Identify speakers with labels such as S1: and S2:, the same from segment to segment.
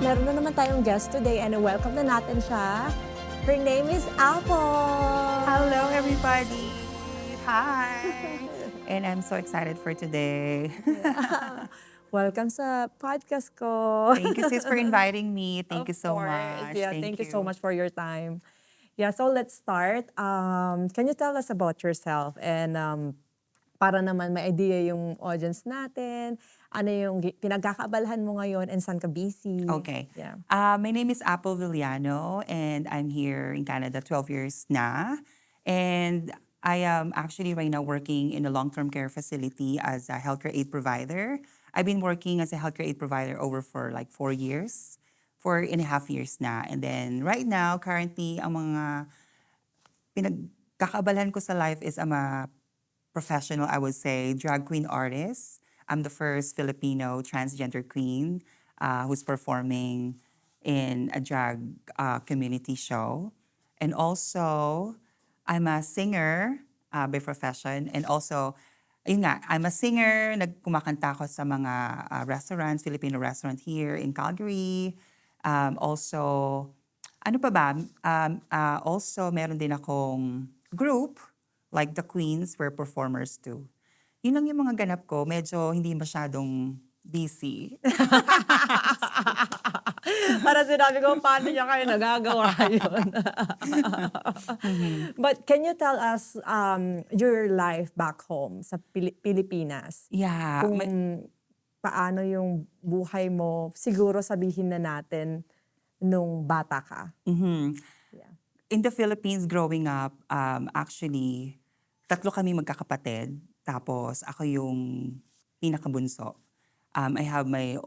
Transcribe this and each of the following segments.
S1: meron na naman tayong guest today and welcome na natin siya. Her name is Apple!
S2: Hello, everybody. Hi. And I'm so excited for today.
S1: Welcome sa podcast ko.
S2: Thank you, sis, for inviting me. Thank you
S1: Of
S2: so
S1: course.
S2: much.
S1: Yeah, thank you so much for your time. Yeah, so let's start. Can you tell us about yourself? And para naman may idea yung audience natin, ano yung pinagkakaabalahan mo ngayon and saan ka busy?
S2: Okay.
S1: Yeah.
S2: My name is Apple Villano, and I'm here in Canada 12 years na. And I am actually right now working in a long-term care facility as a healthcare aid provider. I've been working as a healthcare aid provider over for like 4 years, 4.5 years na. And then right now, currently, ang mga pinagkakaabalahan ko sa life is I'm a professional, I would say, drag queen artist. I'm the first Filipino transgender queen who's performing in a drag community show. And also, I'm a singer by profession. And also, yun nga, I'm a singer. Nagkumakanta ako sa mga restaurants, Filipino restaurant here in Calgary. Also, ano pa ba? Also, meron din akong group, like the Queens, we're performers too. Yun lang yung mga ganap ko. Medyo hindi masyadong busy.
S1: Para sinabi ko, paano niya kayo nagagawa yun? But can you tell us your life back home sa Pilipinas?
S2: Yeah.
S1: Kung paano yung buhay mo, siguro sabihin na natin nung bata ka. Yeah.
S2: In the Philippines, growing up, actually, 3 kami magkakapatid. Tapos ako yung pinakabunso. I have my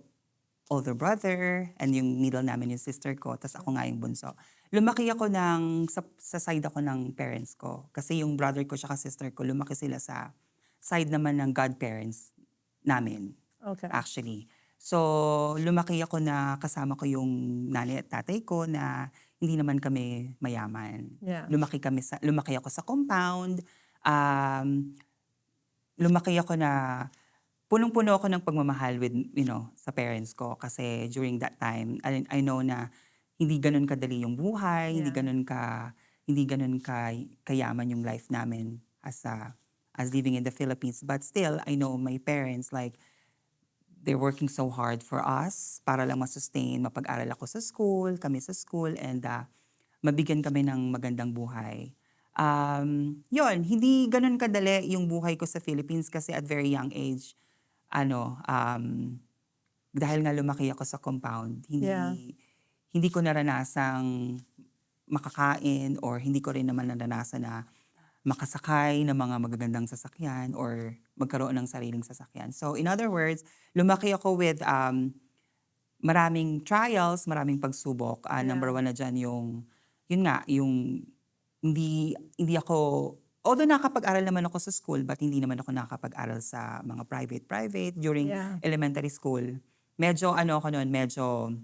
S2: older brother and yung middle namin yung sister ko. Tapos ako nga yung bunso. Lumaki ako sa side ako ng parents ko. Kasi yung brother ko at sister ko, lumaki sila sa side naman ng godparents namin.
S1: Okay.
S2: Actually. So, lumaki ako na kasama ko yung nanay at tatay ko na hindi naman kami mayaman.
S1: Yeah.
S2: Lumaki ako sa compound. Lumaki ako na punong-puno ako ng pagmamahal with, sa parents ko. Kasi during that time, I know na hindi ganun kadali yung buhay,
S1: Yeah.
S2: hindi ganun kayaman yung life namin as living in the Philippines. But still, I know my parents, like, they're working so hard for us para lang masustain, mapag-aral ako sa school, kami sa school, and mabigyan kami ng magandang buhay. Yun, hindi ganun kadali yung buhay ko sa Philippines kasi at very young age, dahil nga lumaki ako sa compound,
S1: Yeah.
S2: hindi ko naranasang makakain or hindi ko rin naman naranasan na makasakay ng mga magagandang sasakyan or magkaroon ng sariling sasakyan. So in other words, lumaki ako with maraming trials, maraming pagsubok. Number one na dyan yung hindi ako, although nakapag-aral naman ako sa school, but hindi naman ako nakapag-aral sa mga private during
S1: Yeah.
S2: elementary school. Medyo medyo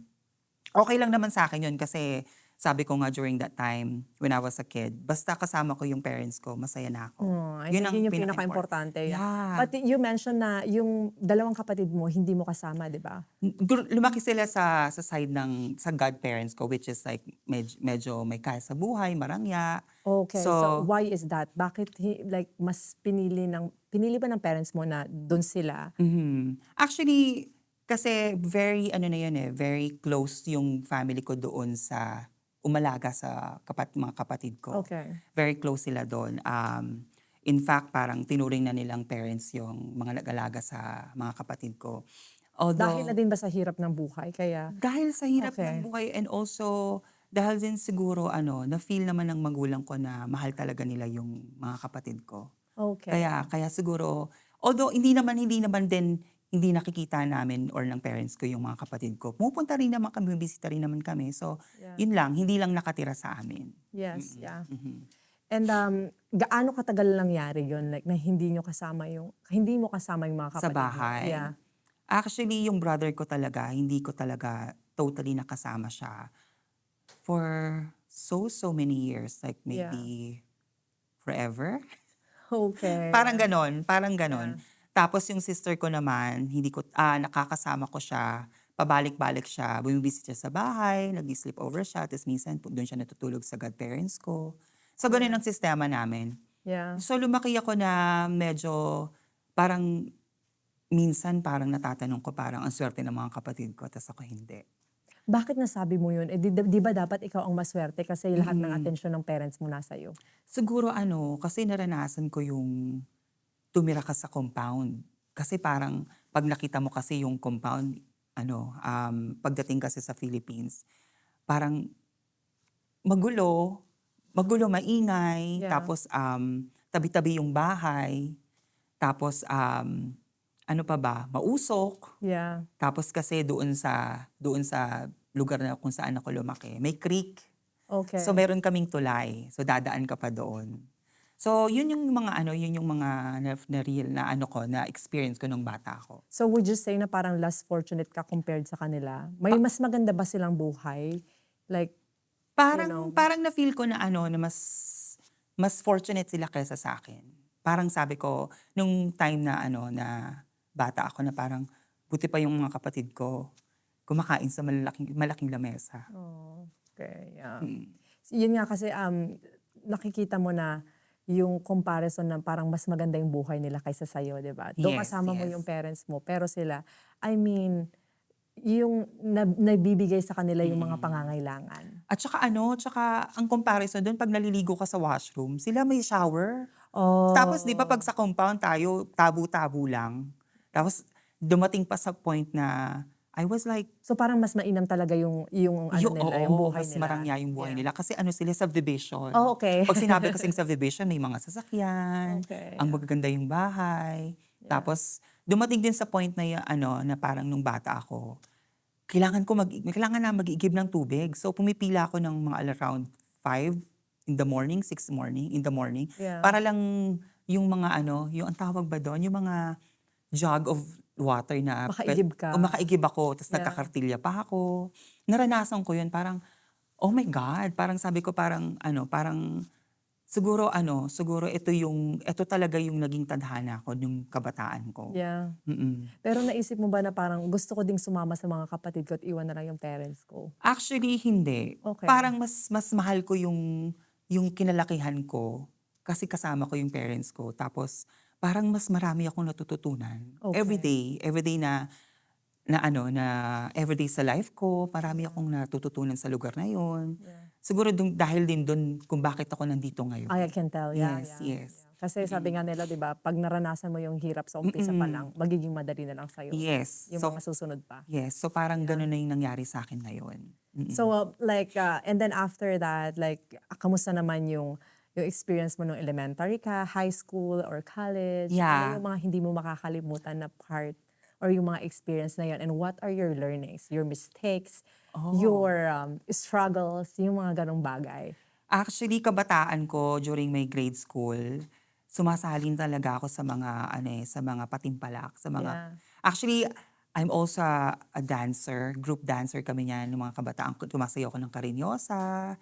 S2: okay lang naman sa akin yun kasi sabi ko nga during that time, when I was a kid, basta kasama ko yung parents ko, masaya na ako.
S1: I think yun yung pinaka-importante.
S2: Yeah.
S1: But you mentioned na yung dalawang kapatid mo, hindi mo kasama, di ba?
S2: Lumaki sila sa side sa godparents ko, which is like medyo may kaya sa buhay, marangya.
S1: Okay, so why is that? Bakit mas pinili ba ng parents mo na doon sila?
S2: Actually, kasi very very close yung family ko doon sa umalaga sa mga kapatid ko.
S1: Okay.
S2: Very close sila doon. In fact, parang tinuring na nilang parents yung mga nag-alaga sa mga kapatid ko.
S1: Dahil na din ba sa hirap ng buhay?
S2: Dahil sa hirap
S1: Okay.
S2: ng buhay and also dahil din siguro na-feel naman ng magulang ko na mahal talaga nila yung mga kapatid ko.
S1: Okay.
S2: Kaya siguro, although hindi naman din hindi nakikita namin or ng parents ko yung mga kapatid ko. Pumupunta rin naman kami, bisita rin naman kami. So,
S1: Yeah.
S2: yun lang, hindi lang nakatira sa amin.
S1: Yes, yeah. And gaano katagal nangyari yun? Like na hindi mo kasama yung mga kapatid
S2: Sa
S1: mo?
S2: bahay.
S1: Yeah.
S2: Actually, yung brother ko talaga, hindi ko talaga totally nakasama siya for so many years. Like maybe forever.
S1: Okay.
S2: Parang ganon.
S1: Yeah.
S2: Tapos yung sister ko naman, nakakasama ko siya pabalik-balik siya. Bumibisit siya sa bahay, nag-sleep over siya, tapos minsan doon siya natutulog sa godparents ko. So, ganun
S1: Yeah.
S2: ang sistema namin.
S1: Yeah.
S2: So, lumaki ako na medyo parang minsan parang natatanong ko parang ang swerte ng mga kapatid ko, tapos ako hindi.
S1: Bakit nasabi mo yun? Eh, di ba dapat ikaw ang maswerte kasi lahat ng
S2: Mm.
S1: atensyon ng parents mo nasa iyo?
S2: Siguro kasi naranasan ko yung tumira ka sa compound. Kasi parang 'pag nakita mo kasi yung compound, pagdating kasi sa Philippines, parang magulo, magulo, maingay,
S1: Yeah.
S2: tapos, tabi-tabi yung bahay, tapos, ano pa ba, mausok.
S1: Yeah.
S2: Tapos kasi doon sa lugar na kung saan ako lumaki, may creek. So
S1: Okay.
S2: meron kaming tulay, so dadaan ka pa doon. So yun yung mga na real na na experience ko nung bata ako.
S1: So would you say na parang less fortunate ka compared sa kanila? May mas maganda ba silang buhay? Like, you
S2: Parang
S1: know?
S2: parang na-feel ko na na mas fortunate sila kaysa sa akin. Parang sabi ko nung time na na bata ako na parang buti pa yung mga kapatid ko kumakain sa malaking malaking lamesa.
S1: Oh, okay, yeah.
S2: Mm.
S1: Yun nga kasi, nakikita mo na yung comparison na parang mas maganda yung buhay nila kaysa sa'yo, 'di ba? Though
S2: Yes,
S1: kasama mo
S2: yes.
S1: yung parents mo, pero sila, I mean, yung nabibigay sa kanila yung mga
S2: Mm.
S1: pangangailangan.
S2: At saka ang comparison dun 'pag naliligo ka sa washroom, sila may shower. Tapos 'di ba 'pag
S1: Oh.
S2: sa compound tayo, tabo-tabo lang. Tapos dumating pa sa point na I was like,
S1: So parang mas mainam talaga yung ano nila, yung
S2: oo,
S1: buhay
S2: mas
S1: nila.
S2: marangya yung buhay
S1: Yeah.
S2: nila kasi sila subdivision.
S1: Oh, okay.
S2: 'Pag sinabi kasing subdivision may mga sasakyan,
S1: Okay,
S2: ang
S1: yeah.
S2: magaganda yung bahay.
S1: Yeah.
S2: Tapos dumating din sa point na na parang nung bata ako, kailangan na mag-igib ng tubig. So pumipila ako ng mga around 5 in the morning, 6 in the morning,
S1: Yeah.
S2: para lang yung mga yung ang tawag ba dun, yung mga jug of water na
S1: Makaigib ka.
S2: makaigib ako ta's
S1: Yeah.
S2: nagkakartilya pa ako. Naranasan ko yun parang, oh my God, parang sabi ko parang parang siguro ito talaga yung naging tadhana ko nung kabataan ko.
S1: Yeah.
S2: Mm.
S1: Pero naisip mo ba na parang gusto ko ding sumama sa mga kapatid ko at iwan na lang yung parents ko?
S2: Actually hindi.
S1: Okay.
S2: Parang mas mahal ko yung kinalakihan ko kasi kasama ko yung parents ko tapos parang mas marami akong natututunan.
S1: Okay.
S2: Everyday na everyday sa life ko, marami akong natututunan sa lugar na yon.
S1: Yeah.
S2: Siguro dahil din dun kung bakit ako nandito ngayon.
S1: I can tell, yeah,
S2: Yes,
S1: yeah,
S2: yes.
S1: yeah. Kasi sabi nga nila, 'di ba, 'pag naranasan mo yung hirap sa umpisa pa lang,
S2: Mm.
S1: magiging madali na lang sa'yo
S2: Yes.
S1: yung mga susunod pa.
S2: Yes. So parang
S1: Yeah.
S2: ganun na yung nangyari sa akin ngayon.
S1: So,
S2: Mm.
S1: like, and then after that, like, kamusta naman yung experience mo nung elementary ka, high school, or college? Ano
S2: Yeah.
S1: yung mga hindi mo makakalimutan na part or yung mga experience na yun? And what are your learnings, your mistakes,
S2: Oh.
S1: your struggles, yung mga ganong bagay?
S2: Actually, kabataan ko during my grade school, sumasalin talaga ako sa mga sa mga patimpalak, sa mga
S1: Yeah.
S2: actually, I'm also a dancer, group dancer kami niyan nung mga kabataan ko. Sumasayaw ako ng karinyosa,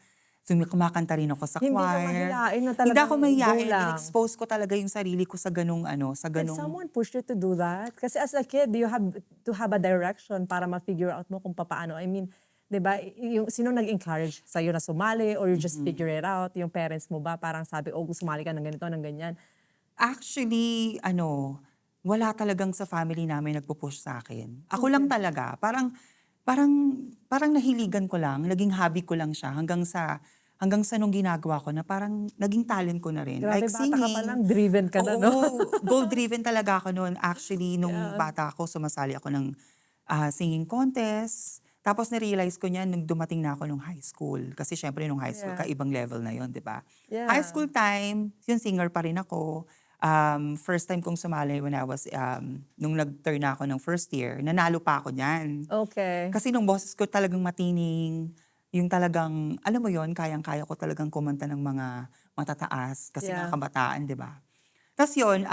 S2: kumakanta rin ako sa
S1: Hindi ka
S2: choir.
S1: mahiyain na
S2: Hindi ako
S1: talagang go
S2: mahiyain,
S1: lang.
S2: in-expose ko talaga yung sarili ko sa sa
S1: Did
S2: ganung
S1: someone push you to do that? Kasi as a kid, you have to have a direction para ma-figure out mo kung paano. I mean, 'di ba, yung sino nag-encourage sa'yo na sumali or you just figure it out? Yung parents mo ba parang sabi, "Oh, sumali ka ng ganito, ng ganyan."
S2: Actually, wala talagang sa family namin nagpu-push sa'kin. Ako lang
S1: Okay.
S2: talaga, parang parang nahiligan ko lang, naging hobby ko lang siya hanggang sa nung ginagawa ko na parang naging talent ko na rin.
S1: Grabe,
S2: Like
S1: bata ka pa
S2: singing.
S1: lang, driven ka na, no?
S2: Oo, goal-driven talaga ako no'n. Actually, nung
S1: Yeah.
S2: bata ako, sumasali ako ng singing contest. Tapos na-realize ko niyan nung dumating na ako nung high school. Kasi siyempre nung high school,
S1: Yeah.
S2: kaibang level na yon, 'di ba? High
S1: Yeah.
S2: school time, yung singer pa rin ako. First time kong sumali when I was, nung nag-turn na ako ng first year, nanalo pa ako niyan.
S1: Okay.
S2: Kasi nung boses ko talagang matining, yung talagang, alam mo yon, kayang-kaya ko talagang kumanta ng mga matataas kasi nga
S1: Yeah.
S2: kabataan, 'di ba? Tas yun,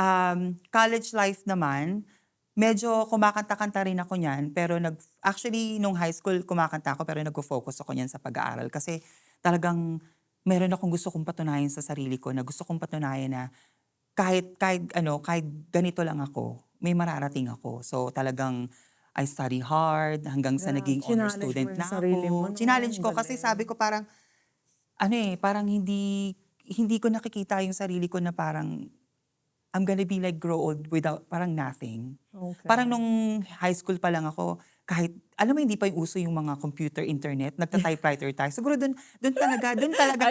S2: college life naman, medyo kumakanta-kanta rin ako niyan, pero actually nung high school kumakanta ako pero nagfo-focus ako niyan sa pag-aaral kasi talagang meron akong gusto kong patunayan sa sarili ko na gusto kong patunayan na kahit ganito lang ako, may mararating ako. So talagang I study hard hanggang sa
S1: Yeah,
S2: naging honor
S1: chinallenge mo
S2: student
S1: yung
S2: na
S1: sarili mo,
S2: ako.
S1: no?
S2: Chinallenge
S1: Ang
S2: ko kasi
S1: galing.
S2: sabi ko parang ano parang hindi ko nakikita yung sarili ko na parang I'm gonna be like grow old without parang nothing. Parang
S1: Okay.
S2: nung high school pa lang ako, kahit alam mo hindi pa yung uso yung mga computer, internet, nagta-typewriter tayo. Siguro
S1: Ayan,
S2: dun
S1: I can
S2: talaga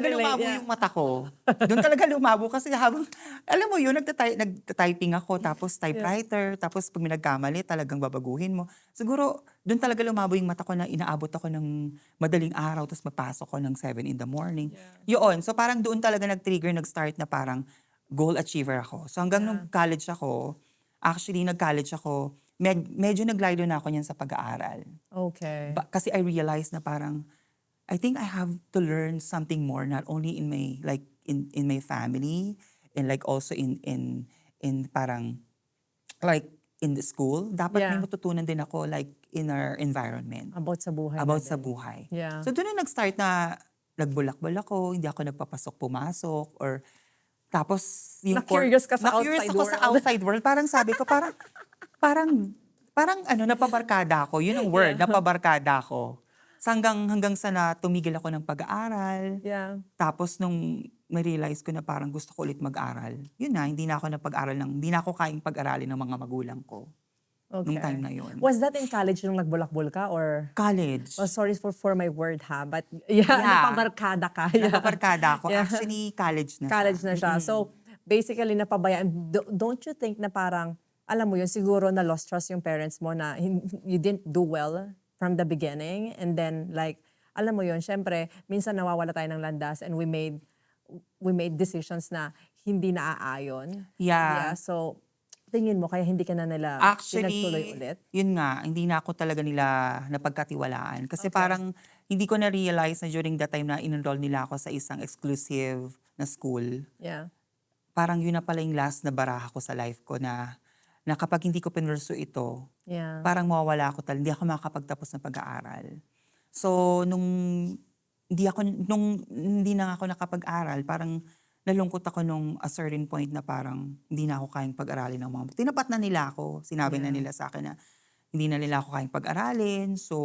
S1: relate,
S2: lumabo
S1: yeah.
S2: yung mata ko. Dun talaga lumabo kasi habang alam mo yun, nagta-typing ako tapos
S1: Yeah.
S2: typewriter, tapos pag may nagkamali talagang babaguhin mo. Siguro dun talaga lumabo yung mata ko na inaabot ako ng madaling araw tapos mapasok ko ng 7 in the morning.
S1: Yeah.
S2: Yun, so parang doon talaga nag-trigger, nag-start na parang goal achiever ako. So hanggang
S1: Yeah.
S2: nung college ako, actually nag-college ako, medyo naglaylo na ako niyan sa pag-aaral.
S1: Okay.
S2: Kasi I realized na parang, I think I have to learn something more, not only in my, like, in my family, and like also in parang, like, in the school. Dapat may
S1: Yeah.
S2: matutunan din ako, like, in our environment,
S1: About sa buhay na
S2: about sa
S1: din.
S2: buhay.
S1: Yeah.
S2: So doon na nag-start na nagbulakbol ako, hindi ako nagpapasok-pumasok, or tapos yung
S1: Na-curious ka sa
S2: na-curious
S1: outside
S2: ako sa
S1: world.
S2: outside world. Parang sabi ko, parang, parang ano, napabarkada ako. Yun ang word,
S1: Yeah.
S2: napabarkada ako. Hanggang sa na tumigil ako ng pag-aaral.
S1: Yeah.
S2: Tapos nung na-realize ko na parang gusto ko ulit mag-aral, yun na, hindi na ako hindi na ako kayang pag-aralin ng mga magulang ko. Nung time
S1: Okay.
S2: na yun.
S1: Was that in college nung nagbulakbol ka or?
S2: College.
S1: Oh, sorry for my word ha, but yeah,
S2: Yeah.
S1: napabarkada ka. Yeah.
S2: Napabarkada ako.
S1: Yeah.
S2: Actually, college na siya.
S1: College na siya. So, basically, napabayaan. Don't you think na parang, alam mo yun, siguro na lost trust yung parents mo na you didn't do well from the beginning. And then, like, alam mo yun, syempre, minsan nawawala tayo ng landas and we made decisions na hindi naaayon.
S2: Yeah.
S1: Yeah, so, tingin mo, kaya hindi ka na nila pinagtuloy
S2: Actually,
S1: ulit?
S2: yun nga, hindi na ako talaga nila napagkatiwalaan. Kasi
S1: Okay.
S2: parang hindi ko na-realize na during that time na in-enroll nila ako sa isang exclusive na school,
S1: Yeah.
S2: parang yun na pala yung last na baraha ko sa life ko na kapag hindi ko pinursu ito,
S1: Yeah.
S2: parang mawawala ako talaga, hindi ako makakapagtapos ng pag-aaral. So, nung hindi na ako nakapag-aral, parang nalungkot ako nung a certain point na parang hindi na ako kayang pag-aralin ng mga tinapat na nila ako, sinabi na
S1: Yeah.
S2: nila sa akin na hindi na nila ako kayang pag-aralin. So,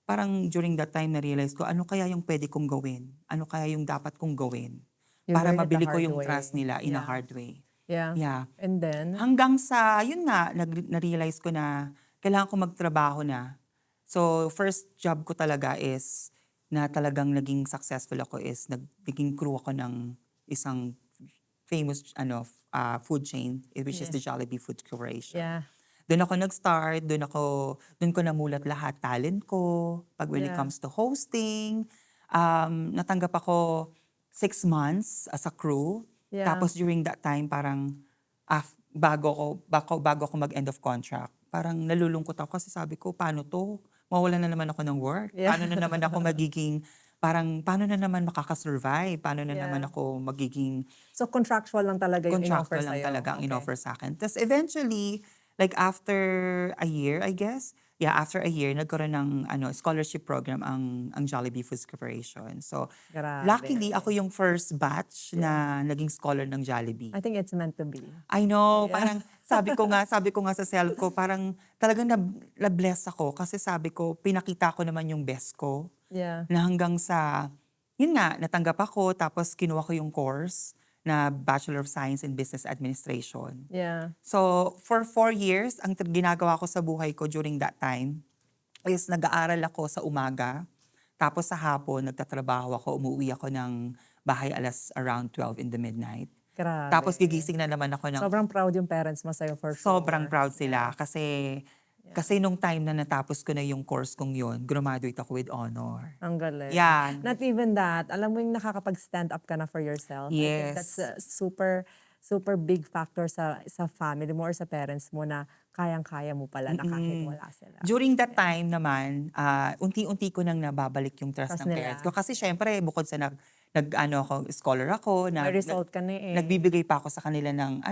S2: parang during that time na-realize ko, ano kaya yung pwede kong gawin? Ano kaya yung dapat kong gawin?
S1: You
S2: Para
S1: learned it the
S2: mabili ko
S1: hard
S2: yung
S1: way.
S2: trust nila in a
S1: Yeah.
S2: hard way.
S1: Yeah.
S2: Yeah.
S1: And then?
S2: Hanggang sa, yun nga, na-realize ko na kailangan ko magtrabaho na. So, first job ko talaga is, na talagang naging successful ako is, naging crew ako ng isang famous food chain, which is
S1: Yeah.
S2: the Jollibee Food Corporation.
S1: Yeah.
S2: Doon ako nag-start, doon ko namulat lahat talent ko, pag when it
S1: Yeah.
S2: comes to hosting. Natanggap ako 6 months as a crew.
S1: Yeah.
S2: Tapos during that time, parang bago ako mag-end of contract, parang nalulungkot ako kasi sabi ko, paano to? Mawalan na naman ako ng work.
S1: Yeah.
S2: Paano na naman ako paano na naman makakasurvive? Paano na naman
S1: Yeah.
S2: ako magiging
S1: So contractual lang talaga yung in-offer
S2: contractual lang
S1: sa'yo?
S2: talaga ang
S1: Okay.
S2: in-offer sa akin. Tapos eventually, like after a year, I guess, after a year, nagkaroon ng scholarship program ang Jollibee Foods Corporation. So,
S1: Grabe.
S2: luckily, ako yung first batch na naging scholar ng Jollibee.
S1: I think it's meant to be.
S2: I know,
S1: Yeah.
S2: parang sabi ko nga sa self ko, parang talagang na-bless ako kasi sabi ko, pinakita ko naman yung best ko.
S1: Yeah.
S2: Na hanggang sa, yun nga, natanggap ako, tapos kinuha ko yung course na Bachelor of Science in Business Administration.
S1: Yeah.
S2: So, for 4 years, ang ginagawa ko sa buhay ko during that time is nag-aaral ako sa umaga, tapos sa hapon, nagtatrabaho ako, umuwi ako ng bahay around 12 in the midnight.
S1: Grabe.
S2: Tapos gigising na naman ako ng
S1: Sobrang proud yung parents mo sa'yo for sure.
S2: sobrang proud sila kasi nung time na natapos ko na yung course kong yun, graduate ako with honor.
S1: Ang galing.
S2: Yan.
S1: Not even that, alam mo yung nakakapag-stand up ka na for yourself. I think
S2: Yes.
S1: that's a super big factor sa family mo or sa parents mo na kayang-kaya mo pala na kahit wala sila.
S2: During that time naman, unti-unti ko nang nababalik yung trust
S1: Trust
S2: ng
S1: nila.
S2: parents ko. Kasi syempre, bukod sa scholar ako,
S1: May result ka na eh.
S2: nagbibigay pa ako sa kanila ng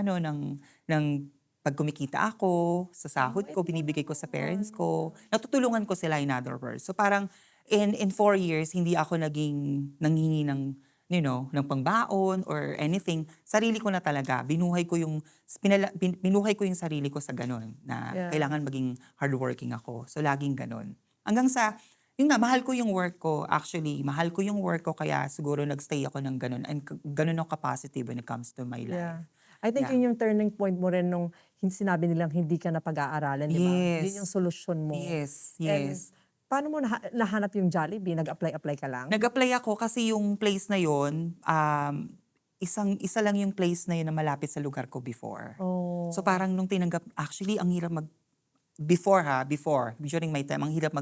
S2: pag kumikita ako, sa sahod ko, binibigay ko sa parents ko. Natutulungan ko sila in other words. So parang in 4 years, hindi ako nanghingi ng pangbaon or anything, sarili ko na talaga. Binuhay ko yung sarili ko sa ganun, na
S1: Yeah.
S2: kailangan maging hardworking ako. So, laging ganun. Hanggang sa, yun nga, mahal ko yung work ko. Actually, mahal ko yung work ko, kaya siguro nagstay ako ng ganun. And ganun ako ka-positive when it comes to my life.
S1: Yeah. I think
S2: Yeah.
S1: yun yung turning point mo rin nung sinabi nilang hindi ka na pag-aaralan, di ba? Yun yung
S2: Yes.
S1: solusyon mo.
S2: Yes,
S1: And
S2: yes.
S1: paano mo nahanap yung Jollibee? Nag-apply ka lang?
S2: Nag-apply ako kasi yung place na yun, isa lang yung place na yun na malapit sa lugar ko before. So
S1: Oh.
S2: parang nung tinanggap, actually ang hirap before, during my time, ang hirap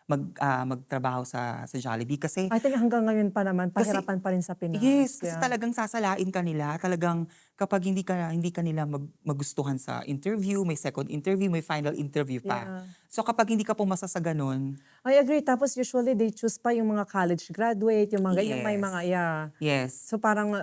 S2: magtrabaho sa Jollibee kasi
S1: I think hanggang ngayon pa naman,
S2: kasi
S1: pahirapan pa rin sa Pinas.
S2: yes, kasi
S1: Yeah.
S2: talagang sasalain ka nila. Talagang kapag hindi ka nila magustuhan sa interview, may second interview, may final interview pa.
S1: Yeah.
S2: So kapag hindi ka pumasa sa ganun,
S1: I agree. Tapos usually they choose pa yung mga college graduate, yung mga ganyan, may
S2: yes,
S1: mga, yeah.
S2: yes.
S1: So parang,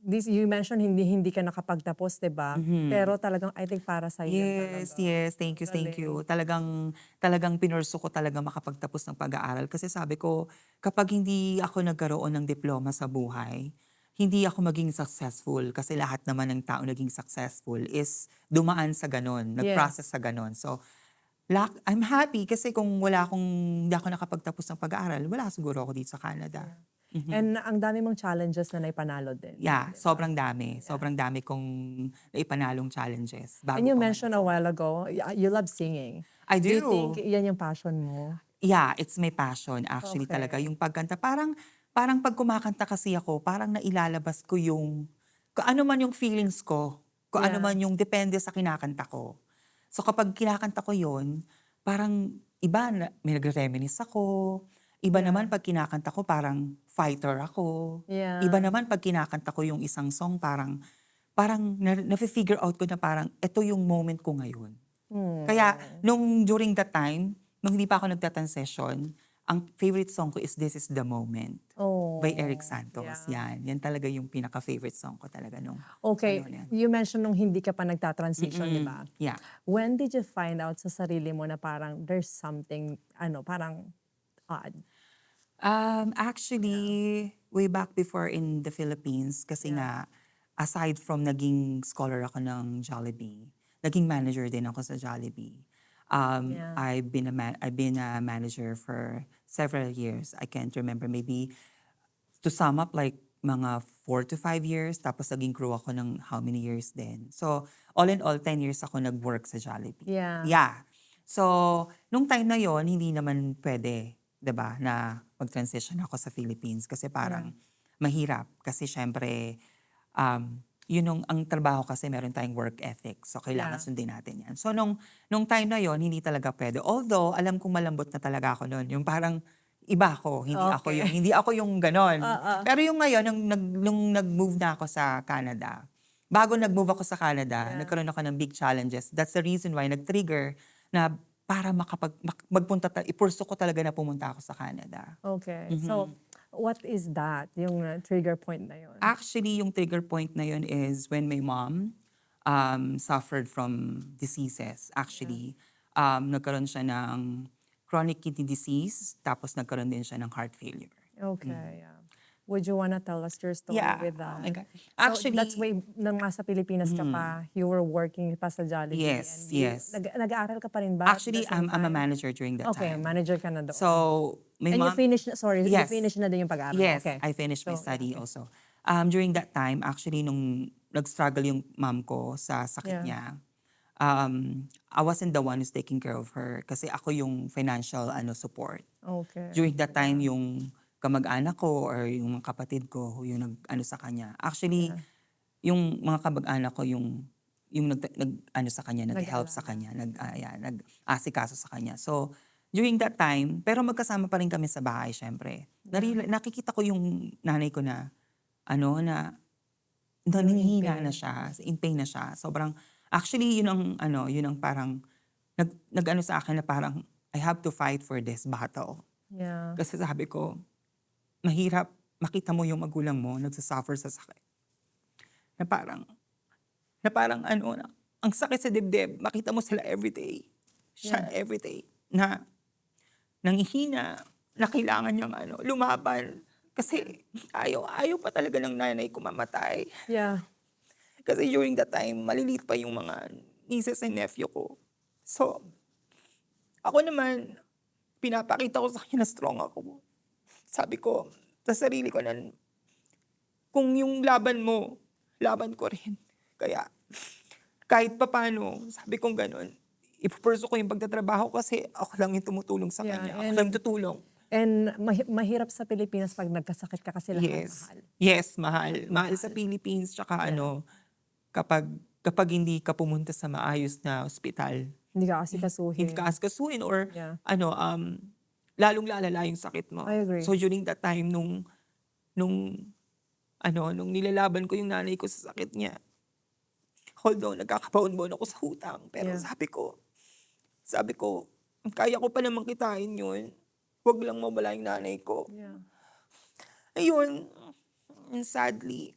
S1: you mentioned hindi ka nakapagtapos, di ba? Pero talagang I think para sa yun
S2: Yes,
S1: talaga.
S2: yes. Thank you. Talagang pinurso ko talaga makapagtapos ng pag-aaral. Kasi sabi ko, kapag hindi ako nagkaroon ng diploma sa buhay, hindi ako maging successful. Kasi lahat naman ng tao naging successful is dumaan sa ganon, nag-process
S1: Yes.
S2: sa ganon. So, I'm happy kasi kung hindi ako nakapagtapos ng pag-aaral, wala siguro ako dito sa Canada.
S1: And ang dami mong challenges na naipanalo din.
S2: Yeah,
S1: di ba?
S2: sobrang dami. Sobrang dami kong naipanalong challenges bago
S1: And you
S2: pa man
S1: mentioned a
S2: ako.
S1: while ago, you love singing.
S2: I
S1: Do you think
S2: do.
S1: yan yung passion mo?
S2: Yeah, it's my passion actually talaga.
S1: Okay.
S2: Yung pagkanta, parang pag kumakanta kasi ako, parang nailalabas ko kung ano man yung feelings ko, kung ano
S1: Yeah.
S2: man yung depende sa kinakanta ko. So kapag kinakanta ko yon, parang may nagre-reminisce ako. Iba naman
S1: Yeah.
S2: pag kinakanta ko, parang fighter ako. Iba
S1: Yeah.
S2: naman pag kinakanta ko yung isang song, parang na-figure out ko na parang ito yung moment ko ngayon. Kaya
S1: Hmm.
S2: during that time, nung hindi pa ako nagta-transition, ang favorite song ko is This Is The Moment by Eric
S1: Oh.
S2: Santos.
S1: Yeah.
S2: Yan talaga yung pinaka-favorite song ko talaga nung
S1: Okay,
S2: panahon na yan.
S1: you mentioned nung hindi ka pa nagta-transition, di ba?
S2: Yeah.
S1: When did you find out sa sarili mo na parang there's something, parang odd?
S2: Actually, way back before in the Philippines, kasi
S1: Yeah.
S2: nga, aside from naging scholar ako ng Jollibee, naging manager din ako sa Jollibee.
S1: Yeah.
S2: I've been a manager for several years. I can't remember, maybe to sum up, like mga 4 to 5 years, tapos naging crew ako ng how many years din. So, all in all, 10 years ako nag-work sa Jollibee.
S1: Yeah.
S2: Yeah. So, nung time na yon hindi naman pwede, 'di ba, na mag-transition ako sa Philippines kasi parang mahirap. Kasi syempre, yun ang trabaho kasi meron tayong work ethic. So, kailangan
S1: Yeah.
S2: sundin natin yan. So, nung time na yon hindi talaga pwede. Although, alam kong malambot na talaga ako noon. Yung parang iba ako,
S1: Okay.
S2: hindi ako yung ganon.
S1: Oo.
S2: Pero yung ngayon, nung nag-move na ako sa Canada, bago nag-move ako sa Canada,
S1: Yeah.
S2: nagkaroon ako ng big challenges. That's the reason why nag-trigger na para ipurso ko talaga na pumunta ako sa Canada.
S1: Okay. So, what is that? Yung trigger point na yun?
S2: Actually, yung trigger point na yun is when my mom suffered from diseases. Actually, nagkaroon siya ng chronic kidney disease, tapos nagkaroon din siya ng heart failure.
S1: Okay, yeah. Would you wanna tell us your story
S2: Yeah.
S1: with
S2: Oh
S1: that?
S2: my God.
S1: So,
S2: Actually,
S1: that's way, nang nasa Pilipinas ka pa, you were working pa sa Jollibee.
S2: Yes,
S1: and you,
S2: yes.
S1: Nag-aaral ka pa rin ba? at the
S2: actually,
S1: same
S2: I'm a
S1: time?
S2: manager during that
S1: Okay,
S2: time.
S1: manager ka na doon.
S2: So, my
S1: And you
S2: mom...
S1: finished, you
S2: Yes.
S1: finished na din yung pag-aaral.
S2: Yes,
S1: Okay.
S2: I finished my
S1: So,
S2: study
S1: yeah, okay.
S2: also. During that time, actually, nung nag-struggle yung mom ko sa sakit
S1: Yeah.
S2: niya, I wasn't the one who's taking care of her kasi ako yung financial support.
S1: Okay.
S2: During that time, yung kamag-anak ko or yung mga kapatid ko yung sa kanya. Actually, yung mga kamag-anak ko yung sa kanya, nag-help sa kanya, nag-asikaso sa kanya. So, during that time, pero magkasama pa rin kami sa bahay, syempre. Nakikita ko yung nanay ko na, na nanghihina na siya, in pain na siya. Sobrang, actually, yun ang parang, nag-ano sa akin na parang, I have to fight for this battle.
S1: Yeah.
S2: Kasi sabi ko, mahirap makita mo yung magulang mo nagsasuffer sa sakit. Na parang ang sakit sa dibdib, makita mo sila everyday. Siya everyday. Na nanghihina, na kailangan niyang lumaban.
S3: Kasi ayaw pa talaga ng nanay ko mamatay.
S1: Yeah.
S3: Kasi during that time, maliliit pa yung mga nieces and nephew ko. So, ako naman, pinapakita ko sa kanya na strong ako. Sabi ko sa sarili ko na kung yung laban mo, laban ko rin. Kaya kahit papaano, sabi kong ganun, ipupurso ko yung pagtatrabaho kasi ako lang yung tumutulong sa
S1: Yeah,
S3: kanya. Ako lang yung tutulong.
S1: And mahirap sa Pilipinas pag nagkasakit ka kasi lahat
S3: Yes.
S1: mahal.
S3: Yes, mahal. Mahal sa Philippines. Tsaka
S1: Yeah.
S3: kapag hindi ka pumunta sa maayos na ospital,
S1: Hindi ka kasi
S3: hindi ka
S1: kasuhin.
S3: askasuhin or
S1: Yeah.
S3: lalong lalala yung sakit mo.
S1: I agree.
S3: So during that time nung nung nilalaban ko yung nanay ko sa sakit niya, although nagkakabaon-baon ako sa utang, pero
S1: Yeah.
S3: sabi ko, kaya ko pa namang kitain yun. Huwag lang mawala yung nanay ko.
S1: Yeah.
S3: Ayun, sadly,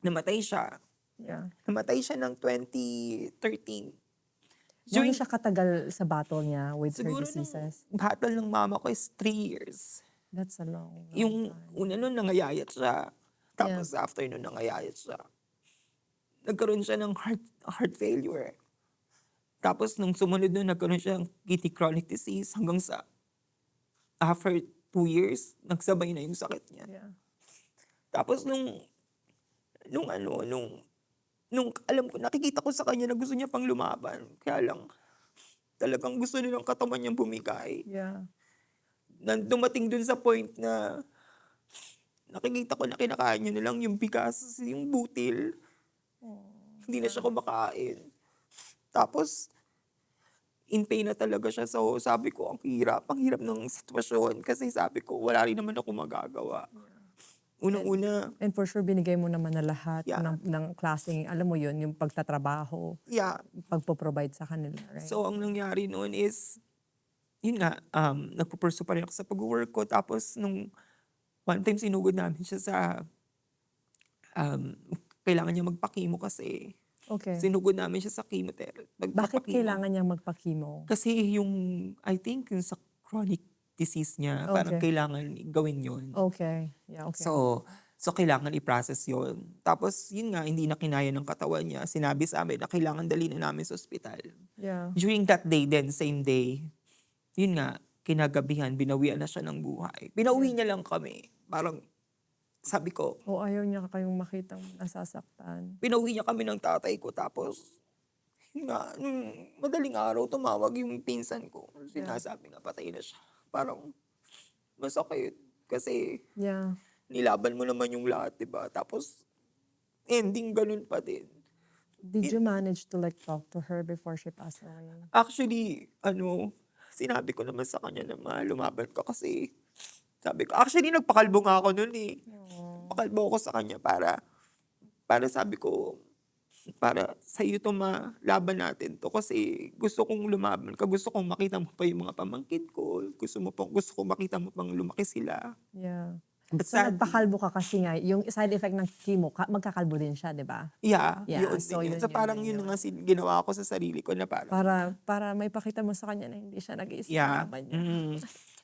S3: namatay siya.
S1: Yeah.
S3: Namatay siya ng 2013.
S1: Gaano siya katagal sa battle niya with her
S3: Siguro
S1: diseases?
S3: nung battle ng mama ko is 3 years.
S1: That's a long
S3: Yung
S1: time.
S3: una nun nangayayat siya. Tapos after nun nangayayat siya, nagkaroon siya ng heart failure. Tapos nung sumunod nun, nagkaroon siya ng kidney chronic disease hanggang sa after 2 years, nagsabay na yung sakit niya.
S1: Yeah.
S3: Tapos nung nung alam ko, nakikita ko sa kanya na gusto niya pang lumaban. Kaya lang, talagang gusto nilang katawan niyang bumigay.
S1: Yeah.
S3: Dumating dun sa point na nakikita ko na kinakain niya na lang yung bigas, yung butil. Hindi na siya kumakain. Tapos, in pain na talaga siya. So, sabi ko, ang hirap ng sitwasyon. Kasi sabi ko, wala rin naman ako magagawa. Unang-una,
S1: And for sure, binigay mo naman na lahat
S3: Yeah.
S1: ng klaseng, alam mo yun, yung pagtatrabaho,
S3: yeah.
S1: pagpo-provide sa kanila, right?
S3: So, ang nangyari noon is, yun nga, nagpupursue pa rin ako sa pag-work ko. Tapos, nung one time sinugod namin siya sa, kailangan niya magpa-chemo kasi.
S1: Okay.
S3: Sinugod namin siya sa chemotherapy.
S1: Bakit kailangan niyang magpa-chemo?
S3: Kasi I think yung sa chronic disease niya, parang
S1: Okay.
S3: kailangan gawin yun.
S1: Okay. Yeah, okay.
S3: So kailangan i-process yun. Tapos yun nga, hindi na kinaya ng katawan niya. Sinabi sa amin na kailangan dali na namin sa ospital.
S1: Yeah.
S3: During that day then, same day, yun nga, kinagabihan, binawian na siya ng buhay. Binauwi niya lang kami. Parang, sabi ko,
S1: O ayaw niya kayong makitang nasasaktan.
S3: pinauwi niya kami ng tatay ko. Tapos, yun nga, nung madaling araw, tumawag yung pinsan ko. Sinasabi nga, patay na siya. Parang, masakit. Kasi,
S1: Yeah.
S3: nilaban mo naman yung lahat, diba? Tapos, ending ganun pa din.
S1: Did you manage to like talk to her before she passed away?
S3: Actually, sinabi ko naman sa kanya na lumaban ka kasi, sabi ko, actually, nagpakalbo nga ako nun eh. Pakalbo ako sa kanya para sabi ko, para sa'yo to malaban natin to kasi gusto kong lumaban ka, gusto kong makita mo pa yung mga pamangkin ko, gusto kong makita mo pang lumaki sila.
S1: Yeah.
S3: But
S1: So,
S3: sadly,
S1: nagpakalbo ka kasi nga, yung side effect ng chemo, magkakalbo din siya, di ba?
S3: yeah,
S1: Yeah,
S3: yun
S1: so
S3: din yun.
S1: yun,
S3: So parang
S1: yun.
S3: yun nga ginawa ko sa sarili ko na parang,
S1: Para may pakita mo sa kanya na hindi siya nag-iisip sa
S3: yeah.
S1: laban niya.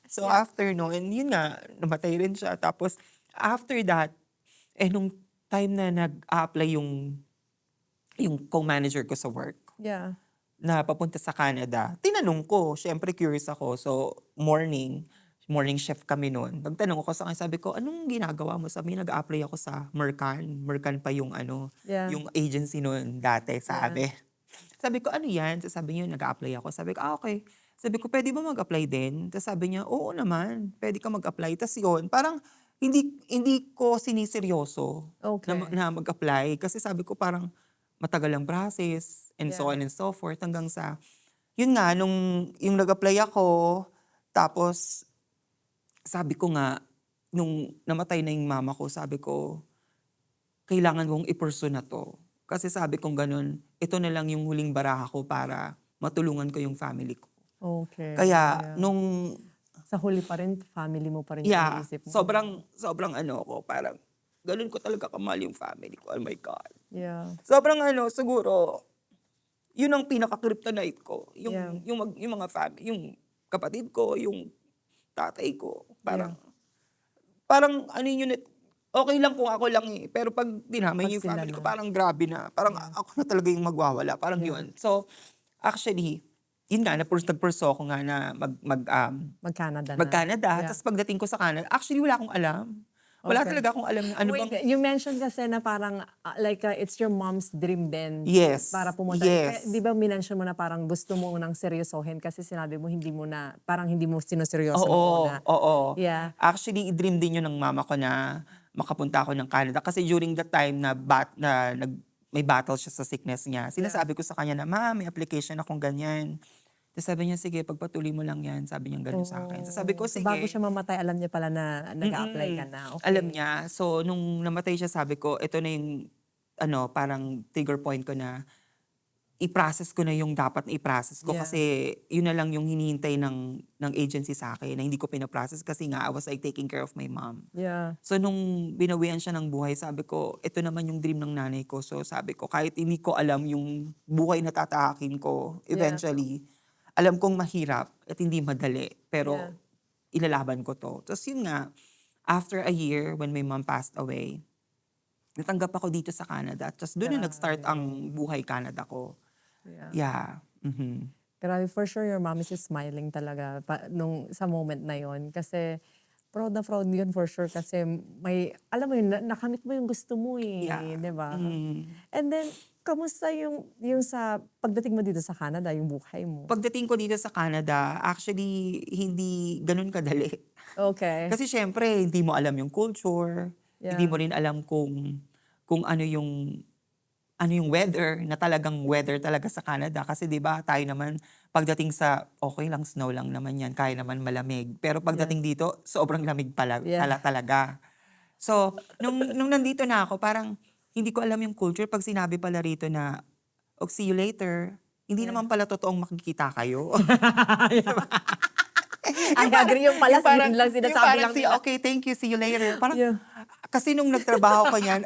S3: So after noon, yun nga, namatay rin siya. Tapos after that, nung time na nag-a-apply yung co-manager ko sa work,
S1: Yeah.
S3: na papunta sa Canada, tinanong ko, syempre curious ako. So morning shift kami noon. Nagtanong ako sa kanya, sabi ko, anong ginagawa mo? Sabi niya, nag-a-apply ako sa Mercan. Mercan pa yung
S1: Yeah.
S3: yung agency noon dati, sabi. Sabi ko, ano yan? So, sabi niya, nag-a-apply ako. Sabi ko, okay. Sabi ko, pwede ba mag-apply din? Tapos sabi niya, oo naman, pwede ka mag-apply. Tapos yun, parang hindi ko siniseryoso
S1: Okay.
S3: na mag-apply. Kasi sabi ko parang matagal ang process and so
S1: Yeah.
S3: on and so forth. Hanggang sa, yun nga, yung nag-apply ako, tapos sabi ko nga, nung namatay na yung mama ko, sabi ko, kailangan kong i-pursue na to. Kasi sabi kong ganun, ito na lang yung huling baraha ko para matulungan ko yung family ko.
S1: Okay.
S3: Kaya,
S1: Yeah.
S3: nung,
S1: Sa huli pa rin, family mo pa rin yung
S3: yeah,
S1: iniisip mo.
S3: sobrang ko, parang, ganun ko talaga kamahal yung family ko. Oh my God.
S1: Yeah.
S3: Sobrang siguro, yun ang pinaka-kryptonite ko.
S1: Yeah.
S3: Yung mga family, yung kapatid ko, yung tatay ko. Parang, parang ano yun, okay lang kung ako lang eh. Pero pag dinamay
S1: Pag
S3: niyo yung
S1: sila
S3: family ko,
S1: na.
S3: parang grabe na. Parang
S1: Yeah.
S3: ako na talaga yung magwawala. Parang
S1: Yeah.
S3: yun. So, actually, yun nga, nag-pursue ako nga na
S1: Mag-Canada na.
S3: mag-Canada.
S1: Yeah.
S3: Tapos pagdating ko sa Canada, actually wala akong alam. Wala
S1: Okay.
S3: talaga akong alam na ano
S1: Wait,
S3: bang...
S1: you mentioned kasi na parang it's your mom's dream din
S3: Yes.
S1: para pumunta.
S3: Yes.
S1: Di ba minention mo na parang gusto mo nang seryosohin kasi sinabi mo hindi mo na, parang hindi mo sinuseryoso nung
S3: Oo,
S1: una.
S3: oo.
S1: Yeah.
S3: Actually, i-dream din yun ng mama ko na makapunta ako ng Canada. Kasi during that time na, may battle siya sa sickness niya, sinasabi ko sa kanya na, Ma, may application akong ganyan. Tapos sabi niya, sige, pagpatuloy mo lang yan. Sabi niya gano'n sa akin. So sabi ko,
S1: So bago
S3: sige.
S1: siya mamatay, alam niya pala na nag-a-apply ka na. Okay.
S3: Alam niya. So, nung namatay siya, sabi ko, ito na yung, parang trigger point ko na i-process ko na yung dapat na i-process ko.
S1: Yeah.
S3: Kasi yun na lang yung hinihintay ng agency sa akin na hindi ko pinaprocess kasi nga I was like taking care of my mom.
S1: Yeah.
S3: So, nung binawian siya ng buhay, sabi ko, ito naman yung dream ng nanay ko. So, sabi ko, kahit hindi ko alam yung buhay na tatahakin ko, eventually, alam kong mahirap at hindi madali. Pero, ilalaban ko to. Tapos yun nga, after a year, when my mom passed away, natanggap ako dito sa Canada. Tapos doon na nag-start ang buhay Canada ko.
S1: Yeah.
S3: Yeah. Mhm.
S1: Grabe, for sure your mom is just smiling talaga nung sa moment na yon kasi proud na proud yun for sure kasi may, alam mo yun, nakamit mo yung gusto mo eh,
S3: Yeah.
S1: di ba?
S3: Mm.
S1: And then, kamusta yung sa pagdating mo dito sa Canada, yung buhay mo?
S3: Pagdating ko dito sa Canada, actually, hindi ganun kadali.
S1: Okay.
S3: Kasi syempre, hindi mo alam yung culture, hindi
S1: Yeah.
S3: mo rin alam kung ano yung weather, na talagang weather talaga sa Canada. Kasi 'di ba tayo naman, pagdating sa, okay lang, snow lang naman yan, kaya naman malamig. Pero pagdating dito, sobrang lamig pala,
S1: Yeah.
S3: talaga. So, nung nandito na ako, parang hindi ko alam yung culture. Pag sinabi pala rito na, oh, see you later, hindi naman pala totoong makikita kayo.
S1: I agree, yung pala, yun lang
S3: yung
S1: sinasabi
S3: parang
S1: lang nila.
S3: okay, thank you, see you later. Parang,
S1: Yeah.
S3: kasi nung nagtrabaho ko niyan,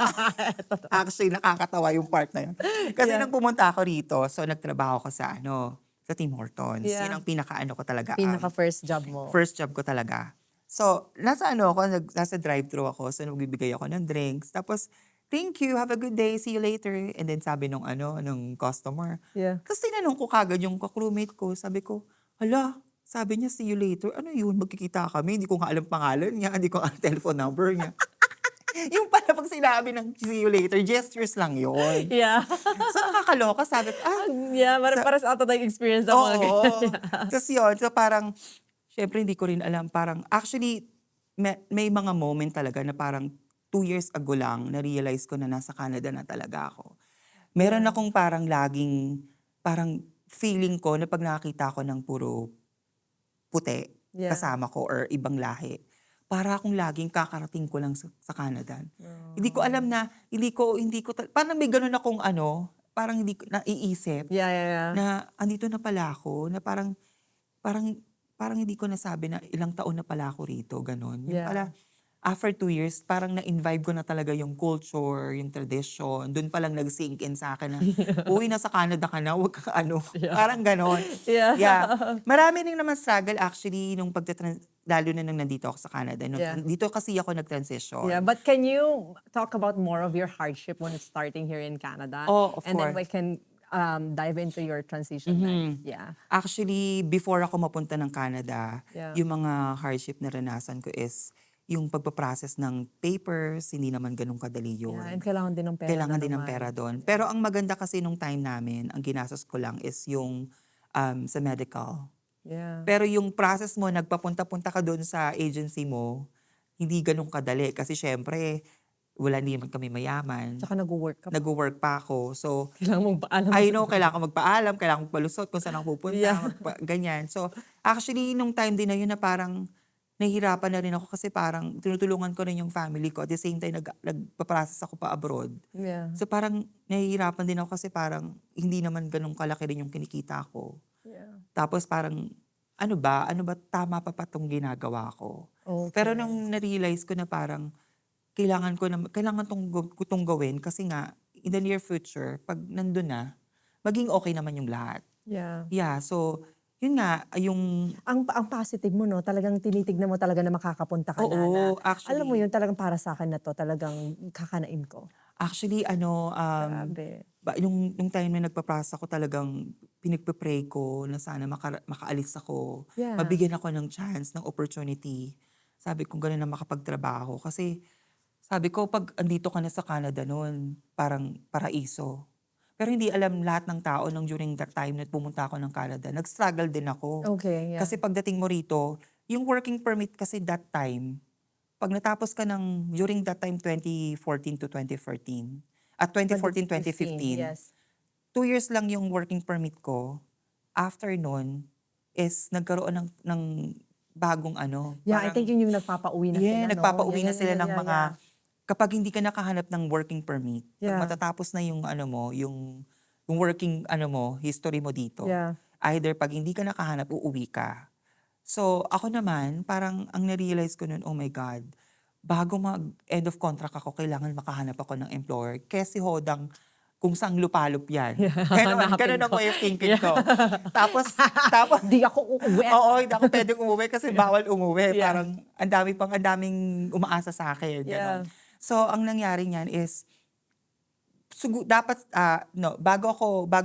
S3: actually nakakatawa yung part na yun. Kasi
S1: Yeah.
S3: nung pumunta ako rito, so nagtrabaho ko sa sa Tim Hortons.
S1: Yeah.
S3: Yun ang pinaka ko talaga.
S1: Pinaka first job mo.
S3: First job ko talaga. So, nasa nasa drive-thru ako, so nagbibigay ako ng drinks. Tapos, thank you, have a good day, see you later. And then sabi nung nung customer.
S1: Yeah.
S3: Tapos tinanong ko kagad yung crewmate ko, sabi ko, hala, sabi niya see you later. Ano yun, magkikita kami, hindi ko nga alam pangalan niya, hindi ko nga alam telephone number niya. Yung pala pag sinabi ng see you later, gestures lang yun.
S1: Yeah.
S3: So nakakaloka, sabi ko,
S1: Yeah, para sa out of the experience ng mga
S3: oo.
S1: ganyan.
S3: Tapos yun, so parang, syempre hindi ko rin alam, parang, actually, may mga moment talaga na parang 2 years ago lang, na-realize ko na nasa Canada na talaga ako. Meron akong parang laging, parang feeling ko na pag nakakita ko ng puro puti,
S1: Yeah.
S3: kasama ko or ibang lahi, para akong laging kakarating ko lang sa Canada. Hindi ko alam na, parang may ganun akong parang hindi ko naiisip
S1: Yeah.
S3: na andito na pala ako, na parang hindi ko nasabi na ilang taon na pala ako rito, ganun. Yung
S1: Yeah.
S3: pala, after 2 years, parang na-imbibe ko na talaga yung culture, yung tradition. Doon palang nag-sink in sa akin na, uy, nasa Canada ka na, huwag ka parang ganon.
S1: Yeah.
S3: Yeah. Marami rin naman struggle actually nung lalo na nung nandito ako sa Canada.
S1: Yeah.
S3: Dito kasi ako nag-transition.
S1: Yeah, but can you talk about more of your hardship when starting here in Canada?
S3: Oh, of
S1: And then we
S3: course.
S1: can dive into your transition life. Yeah.
S3: Actually, before ako mapunta ng Canada,
S1: Yeah.
S3: yung mga hardship na ranasan ko is yung pagpaprocess ng papers, hindi naman ganun kadali yun.
S1: Yeah, and kailangan din ng pera.
S3: Kailangan
S1: na
S3: din ng
S1: naman.
S3: pera doon. Pero ang maganda kasi nung time namin, ang ginastos ko lang is yung sa medical.
S1: Yeah.
S3: Pero yung process mo, nagpapunta-punta ka doon sa agency mo, hindi ganun kadali. Kasi syempre, hindi naman kami mayaman.
S1: Tsaka nag-work ka pa.
S3: Nag-work pa ako. So,
S1: Kailangan mong paalam.
S3: I know, kailangan ko magpaalam, kailangan ko palusot kung saan ako pupunta,
S1: Yeah.
S3: ganyan. So, actually, nung time din na yun na parang nahihirapan na rin ako kasi parang tinutulungan ko rin yung family ko. At the same time, nagpa-process ako pa abroad.
S1: Yeah.
S3: So, parang nahihirapan din ako kasi parang hindi naman ganun kalaki rin yung kinikita ko.
S1: Yeah.
S3: Tapos parang, ano ba tama pa tong ginagawa ko?
S1: Okay.
S3: Pero nung na-realize ko na parang kailangan tong gawin kasi nga in the near future, pag nandun na, maging okay naman yung lahat.
S1: Yeah.
S3: Yeah, so
S2: yun nga, yung,
S1: Ang positive mo 'no, talagang tinitignan mo talaga na makakapunta ka na na,
S2: oo,
S1: alam mo
S2: actually,
S1: yun talagang para sa'kin na 'to talagang kakanain ko.
S2: actually ano,
S1: Grabe.
S2: nung time na nagpa-process ako talagang pinagpe-pray ko na sana makaalis ako,
S1: Yeah,
S2: mabigyan ako ng chance, ng opportunity. Sabi ko gano'n na makapagtrabaho kasi sabi ko 'pag andito ka na sa Canada nun, parang paraiso. Pero hindi alam lahat ng tao nung during that time na pumunta ako ng Canada, nag-struggle din ako.
S1: okey, yeah.
S2: Kasi pagdating mo rito, yung working permit kasi that time, 'pag natapos ka ng during that time 2014 to 2014, at 2014,
S1: 2015,
S2: 2015,
S1: yes.
S2: 2 years lang yung working permit ko. After nun is nagkaroon ng bagong ano,
S1: Yeah, I think
S2: parang
S1: yun yung nagpapauwi na
S2: yeah,
S1: sila 'no? Yeah,
S2: nagpapauwi na
S1: yeah,
S2: sila
S1: yeah,
S2: ng
S1: yeah, yeah.
S2: mga kapag hindi ka nakahanap ng working permit, 'pag
S1: Yeah,
S2: matatapos na yung ano mo, yung working ano mo, history mo dito,
S1: yeah.
S2: either 'pag hindi ka nakahanap, uuwi ka. So, ako naman parang ang na-realize ko nun, "Oh my God, bago mag-end of contract ako kailangan makahanap ako ng employer, kasi hodang kung saang lupalop yan."
S1: Yeah,
S2: Gano'n,
S1: hanapin
S2: gano'n ang
S1: ko.
S2: way of thinking
S1: Yeah.
S2: ko. Tapos tapos
S1: 'Di ako uuwi.
S2: oo, hindi ako puwedeng umuwi kasi bawal umuwi.
S1: Yeah,
S2: Parang ang daming umaasa sa'kin, gano'n.
S1: yeah,
S2: So, ang nangyari niyan is dapat, no, bago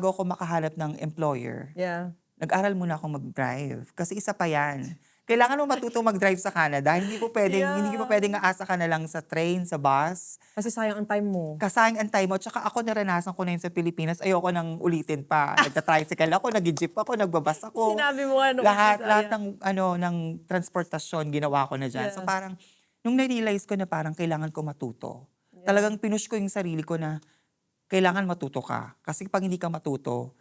S2: ako makahanap ng employer,
S1: yeah.
S2: nag-aral muna akong mag-drive. Kasi isa pa 'yan, kailangan mo matutong mag-drive sa Canada. Hindi mo
S1: Yeah.
S2: puwedeng aasa ka na lang sa train, sa bus.
S1: Kasi sayang ang time mo.
S2: Kasayang ang time mo, tsaka ako naranasan ko na 'yun sa Pilipinas, ayoko nang ulitin pa. Nagta-tricycle ako, nagji-jeep ako, nagba-bus ako.
S1: Sinabi mo nga nung
S2: Lahat
S1: umpisa,
S2: lahat
S1: yeah.
S2: ng ano, ng transportasyon ginawa ko na diyan. So
S1: Yeah,
S2: parang nung na-realize ko na parang kailangan ko matuto,
S1: yeah.
S2: talagang pinush ko yung sarili ko na kailangan matuto ka. Kasi 'pag hindi ka matuto,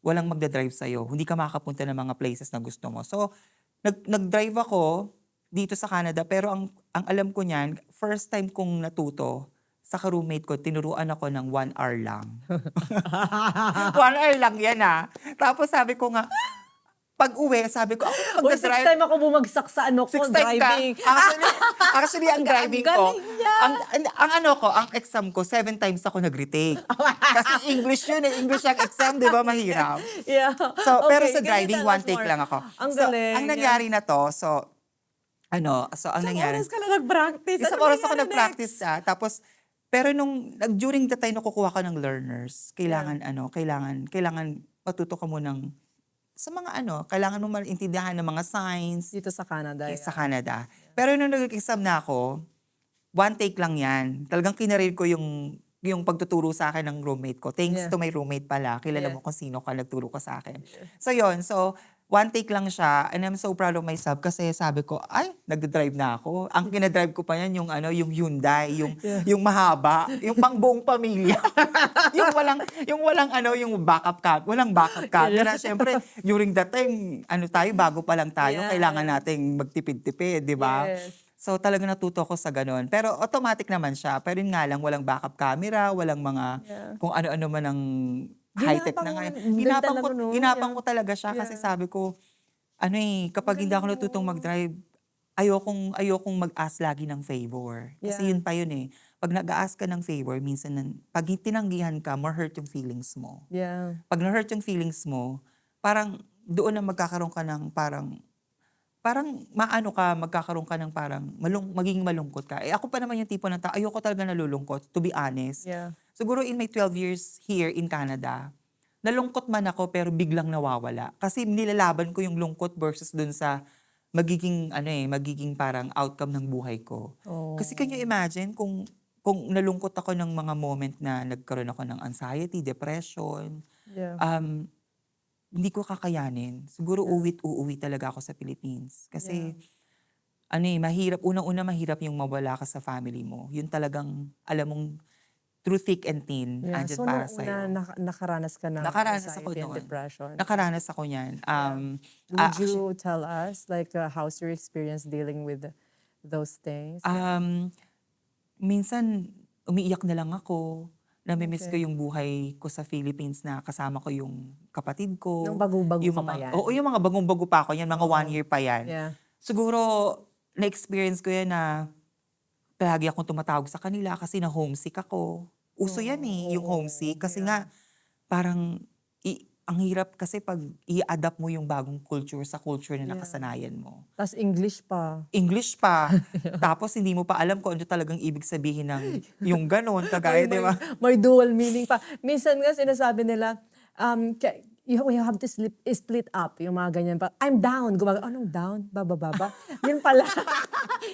S2: walang magda-drive sa'yo, hindi ka makakapunta ng mga places na gusto mo. So nag-drive ako dito sa Canada, pero ang alam ko niyan, first time kong natuto, sa ka-roommate ko tinuruan ako ng 1 hour lang. 1 hour lang 'yan, Tapos sabi ko nga, pag-uwi sabi ko, "Ako na
S1: Uy, sixth
S2: magda-drive."
S1: time ako bumagsak sa ano ko,
S2: Sixth time ka?
S1: driving.
S2: Actually ang driving ko,
S1: Galing niya.
S2: ang ano ko, ang exam ko 7 times ako nag-retake. Kasi English yun, English ang exam, 'di ba, mahirap.
S1: Yeah.
S2: So, pero
S1: Okay,
S2: sa
S1: can you
S2: driving,
S1: tell
S2: one
S1: us
S2: take
S1: more?
S2: lang ako.
S1: Ang
S2: So, ang
S1: galing, yeah.
S2: nangyari na 'to, ang
S1: Isang
S2: nangyari,
S1: oras ka lang nag-practice.
S2: isang
S1: Ano
S2: oras ako
S1: nangyari
S2: nag-practice,
S1: next?
S2: tapos pero during the time na kukuha ka ng learners,
S1: Yeah.
S2: kailangan matuto ka munang sa mga ano, kailangan mo maintindihan ng mga signs,
S1: Dito sa Canada,
S2: sa
S1: yeah.
S2: Canada. Pero nung nag-exam na ako, one take lang 'yan. Talagang kinarir ko yung pagtuturo sa akin ng roommate ko. Thanks
S1: Yeah.
S2: to my roommate pala, kilala
S1: Yeah.
S2: mo kung sino ka, nagturo ka sa akin. So yun, one take lang siya, and I'm so proud of myself kasi sabi ko, "Ay, nagda-drive na ako." Ang kina-drive ko pa yan yung ano, yung Hyundai,
S1: Yeah.
S2: yung mahaba, yung pang-buong pamilya. yung walang backup camera. Siyempre, during that time, ano tayo, bago pa lang tayo,
S1: Yeah.
S2: kailangan nating magtipid-tipid, 'di ba?
S1: Yes.
S2: So talagang natuto ako sa gano'n. Pero automatic naman siya. Pero yun nga lang, walang backup camera, walang mga
S1: Yeah.
S2: kung ano-ano man ang high-tech
S1: Ginapang
S2: na
S1: mo,
S2: ngayon.
S1: ang ganda lang ano,
S2: Ginapang
S1: yeah.
S2: ko talaga siya kasi
S1: Yeah.
S2: sabi ko, ano
S1: Ang
S2: kapag hindi
S1: galing
S2: ako natutong
S1: mo.
S2: mag-drive, ayokong mag-ask lagi ng favor. Kasi
S1: Yeah.
S2: yun pa yun. 'Pag nag-a-ask ka ng favor, minsan 'pag tinanggihan ka, ma-hurt yung feelings mo.
S1: Yeah.
S2: 'Pag na-hurt yung feelings mo, parang doon na magkakaroon ka ng parang magkakaroon ka ng parang magiging malungkot ka. Ako pa naman yung tipo ng tao, ayoko talaga nalulungkot, to be honest.
S1: Yeah.
S2: Siguro in my 12 years here in Canada, nalungkot man ako pero biglang nawawala. Kasi nilalaban ko yung lungkot versus dun sa magiging parang outcome ng buhay ko. Kasi can you
S1: Oh.
S2: imagine kung nalungkot ako ng mga moment na nagkaroon ako ng anxiety, depression,
S1: Yeah.
S2: um, hindi ko kakayanin. Siguro
S1: Yeah.
S2: uuwi talaga ako sa Philippines.
S1: Yeah.
S2: Kasi mahirap. Unang-una mahirap yung mawala ka sa family mo. Yun talagang, alam mong, through thick and thin,
S1: Yeah.
S2: andyan
S1: So nung
S2: para
S1: una
S2: sa'yo.
S1: nakaranas ka ng
S2: Nakaranas ako
S1: anxiety and
S2: noon.
S1: depression.
S2: Nakaranas ako niyan.
S1: Would you tell us like how's your experience dealing with those things? Yeah.
S2: Minsan, umiiyak na lang ako. Nami-miss ko
S1: Okay.
S2: yung buhay ko sa Philippines na kasama ko yung kapatid
S1: Nung
S2: ko.
S1: bago-bago
S2: Yung
S1: ka pa
S2: mga,
S1: yan?
S2: oo, yung mga bagong-bago pa ako yan, mga
S1: Oo.
S2: 1 year pa yan.
S1: Yeah.
S2: Siguro, na-experience ko yan na palagi akong tumatawag sa kanila kasi na homesick ako. Uso yan yung
S1: Oo.
S2: homesick. Kasi
S1: Yeah.
S2: nga, parang ang hirap kasi pag i-adapt mo yung bagong culture sa culture na
S1: Yeah.
S2: nakasanayan mo.
S1: Tas English pa.
S2: English pa, tapos hindi mo pa alam kung ano talagang ibig sabihin ng yung gano'n, kagaya, di ba?
S1: May dual meaning pa. Minsan nga sinasabi nila, you have to split up, yung mga ganyan pa. I'm down. Anong down? Baba. Yun pala.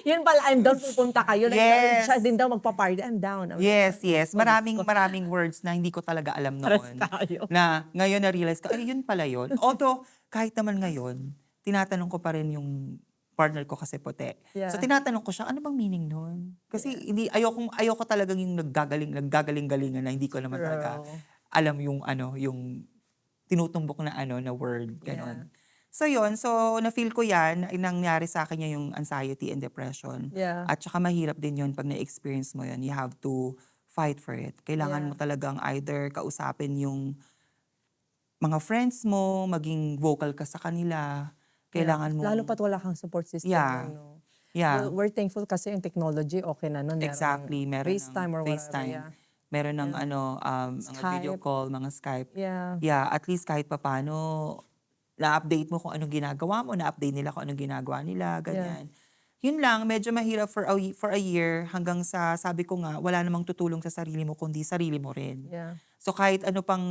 S1: Yun pala, I'm down, pupunta kayo.
S2: Yes.
S1: Siya din daw magpa-party. I'm down.
S2: Yes.
S1: Oh,
S2: Maraming words na hindi ko talaga alam
S1: Pares
S2: noon.
S1: tayo.
S2: Na ngayon na-realize ko, ay, yun pala yun. Although, kahit naman ngayon, tinatanong ko pa rin yung partner ko kasi puti.
S1: Yeah.
S2: So, tinatanong ko siya, ano bang meaning nun? Kasi ayoko talagang yung naggagaling-galingan na hindi ko naman talaga
S1: True.
S2: alam yung yung tinutumbok na na word, ganon. So yun, na-feel ko yan, nangyari sa akin yung anxiety and depression.
S1: Yeah.
S2: At saka mahirap din yun pag na-experience mo yun. You have to fight for it. Kailangan
S1: Yeah.
S2: mo talagang either kausapin yung mga friends mo, maging vocal ka sa kanila. Kailangan mo...
S1: Lalo pat wala kang support system.
S2: Yeah.
S1: No?
S2: Yeah.
S1: We're thankful kasi yung technology, okay na nun.
S2: Exactly. Meron
S1: FaceTime
S2: ng
S1: or
S2: FaceTime.
S1: whatever. Yeah.
S2: Meron ng mga video
S1: Skype.
S2: call, mga Skype.
S1: Yeah.
S2: Yeah, at least kahit papano, na-update mo kung anong ginagawa mo, na-update nila kung anong ginagawa nila, ganyan. Yun lang, medyo mahirap for a year hanggang sa, sabi ko nga, wala namang tutulong sa sarili mo kundi sarili mo rin.
S1: Yeah.
S2: So kahit ano pang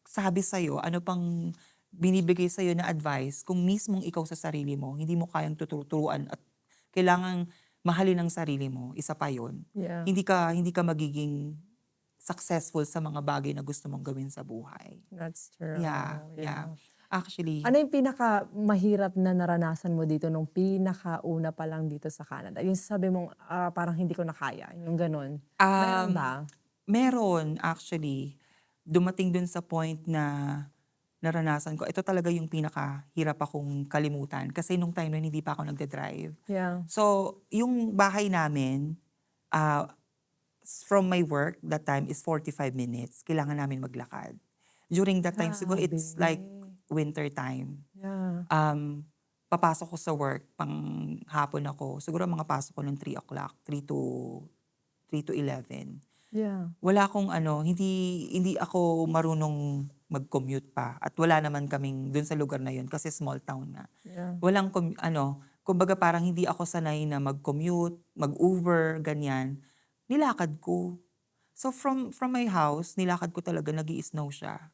S2: sabi sa'yo, ano pang binibigay sa'yo na advice, kung mismong ikaw sa sarili mo, hindi mo kayang tuturuan at kailangang mahalin ang sarili mo, isa pa yun.
S1: Yeah.
S2: Hindi ka magiging successful sa mga bagay na gusto mong gawin sa buhay.
S1: That's true.
S2: Yeah. Actually,
S1: Ano yung pinaka-mahirap na naranasan mo dito nung pinaka-una pa lang dito sa Canada? Yung sabi mong parang hindi ko na kaya, yung ganun. Meron ba?
S2: meron actually. Dumating dun sa point na naranasan ko. Ito talaga yung pinakahirap akong kalimutan. Kasi nung time na hindi pa ako nagde-drive.
S1: Yeah.
S2: So, yung bahay namin, from my work, that time is 45 minutes. Kailangan namin maglakad. During that time, siguro it's like winter time.
S1: Yeah.
S2: Papasok ko sa work, pang hapon ako. Siguro mga pasok ko ng 3 o'clock, 3 to 11.
S1: Yeah.
S2: Wala akong hindi ako marunong mag-commute pa. At wala naman kaming dun sa lugar na yun kasi small town nga.
S1: Yeah.
S2: Walang, kumbaga parang hindi ako sanay na mag-commute, mag-Uber, ganyan. Nilakad ko. So from my house, nilakad ko talaga, nag-i-snow siya.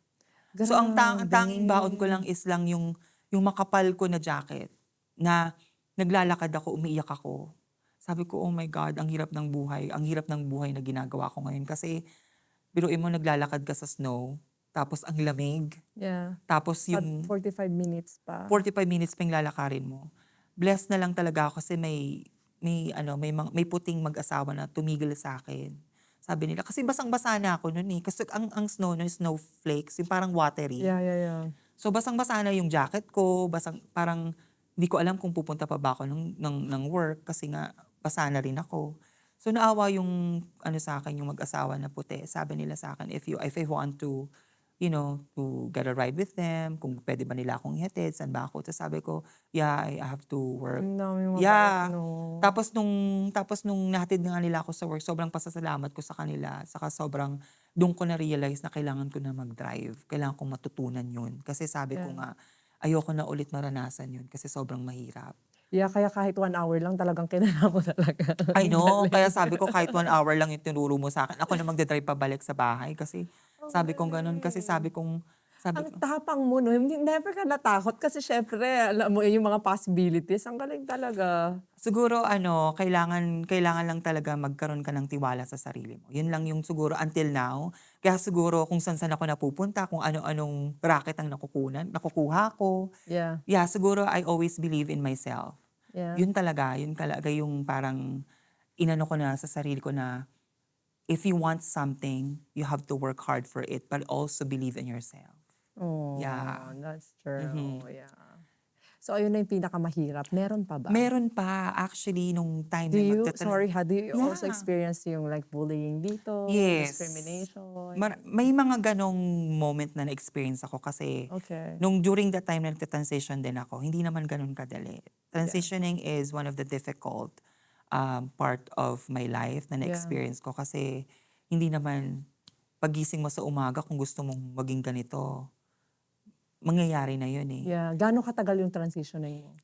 S2: So ang tanging baon ko lang is lang yung makapal ko na jacket na naglalakad ako, umiiyak ako. Sabi ko, oh my God, ang hirap ng buhay. Ang hirap ng buhay na ginagawa ko ngayon. Kasi, biruin mo, naglalakad ka sa snow, tapos ang lamig,
S1: Yeah.
S2: tapos
S1: At
S2: yung
S1: 45 minutes pa.
S2: 45 minutes pang lalakarin mo. Blessed na lang talaga ako kasi may puting mag-asawa na tumigil sa akin. Sabi nila, kasi basang-basa na ako noon eh. Kasi ang snow no, snowflakes, yung parang watery.
S1: Yeah.
S2: So basang-basa na yung jacket ko, parang hindi ko alam kung pupunta pa ba ako ng work kasi nga basa na rin ako. So naawa yung sa akin, yung mag-asawa na puti. Sabi nila sa akin, if I want to get a ride with them, kung pwede ba nila akong ihatid, saan ba ako? Tapos sabi ko, yeah, I have to work.
S1: Ang dami mo
S2: Yeah.
S1: no?
S2: Tapos nung nahatid nga nila ako sa work, sobrang pasasalamat ko sa kanila. Saka sobrang, doon ko na-realize na kailangan ko na mag-drive. Kailangan kong matutunan yun. Kasi sabi ko nga, ayoko na ulit maranasan yun kasi sobrang mahirap.
S1: Yeah, kaya kahit 1 hour lang talagang kinala mo talaga.
S2: I know. Kaya sabi ko kahit 1 hour lang yung tinuro mo sa akin. Ako na magdadrive pabalik sa bahay kasi sabi kong ganun. Kasi
S1: Ang tapang mo, no? Never ka natakot kasi syempre, alam mo yung mga possibilities. Ang galing talaga.
S2: siguro kailangan lang talaga magkaroon ka ng tiwala sa sarili mo. Yun lang yung siguro until now. Kaya siguro kung saan ako napupunta, kung ano-anong racket ang nakukuha ko.
S1: Yeah.
S2: Yeah, siguro I always believe in myself.
S1: Yeah.
S2: Yun talaga yung parang inano ko na sa sarili ko na if you want something, you have to work hard for it, but also believe in yourself.
S1: Oh,
S2: Yeah.
S1: that's true. Yeah. So, ayun na yung pinakamahirap. Meron pa ba?
S2: Meron pa actually nung time
S1: Do
S2: na
S1: you also
S2: Yeah.
S1: experience yung like bullying dito?
S2: Yes.
S1: Discrimination?
S2: May mga ganong moment na na-experience ako kasi
S1: Okay.
S2: during that time na nagta-transition din ako, hindi naman ganon kadali. Transitioning is one of the difficult part of my life na na-experience ko kasi hindi naman pagising mo sa umaga kung gusto mong maging ganito, mangyayari na yun eh.
S1: Yeah. Gaano katagal yung transitioning mo?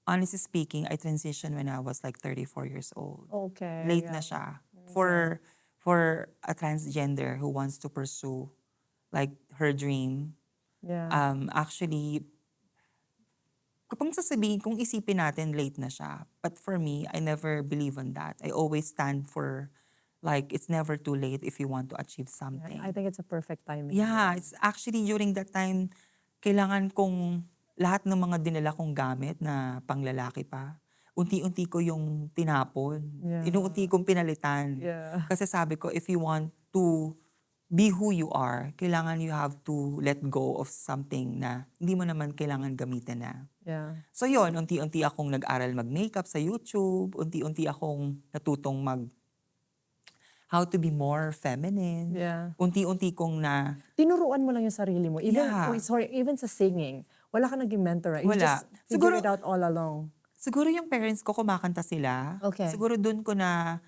S2: Honestly speaking, I transitioned when I was like 34 years old.
S1: Okay.
S2: Late
S1: yeah.
S2: na siya. For a transgender who wants to pursue like her dream.
S1: Yeah.
S2: Actually, kung sasabihin, kung isipin natin, late na siya. But for me, I never believe on that. I always stand for, like, it's never too late if you want to achieve something.
S1: I think it's a perfect timing.
S2: Yeah, it's actually during that time, kailangan kong lahat ng mga dinala kong gamit na panglalaki pa, unti-unti ko yung tinapon.
S1: Yeah.
S2: Inuunti kong pinalitan.
S1: Yeah.
S2: Kasi sabi ko, if you want to be who you are, kailangan you have to let go of something na hindi mo naman kailangan gamitin na.
S1: Yeah.
S2: So yon, unti-unti akong nag-aral mag-makeup sa YouTube, unti-unti akong natutong how to be more feminine.
S1: Yeah.
S2: Unti-unti kong
S1: Tinuruan mo lang yung sarili mo. Even,
S2: Yeah.
S1: even sa singing, wala ka naging mentor. You
S2: Wala.
S1: just figure
S2: Siguro-
S1: it out all along.
S2: siguro yung parents ko kumakanta sila.
S1: Okay.
S2: Siguro doon ko na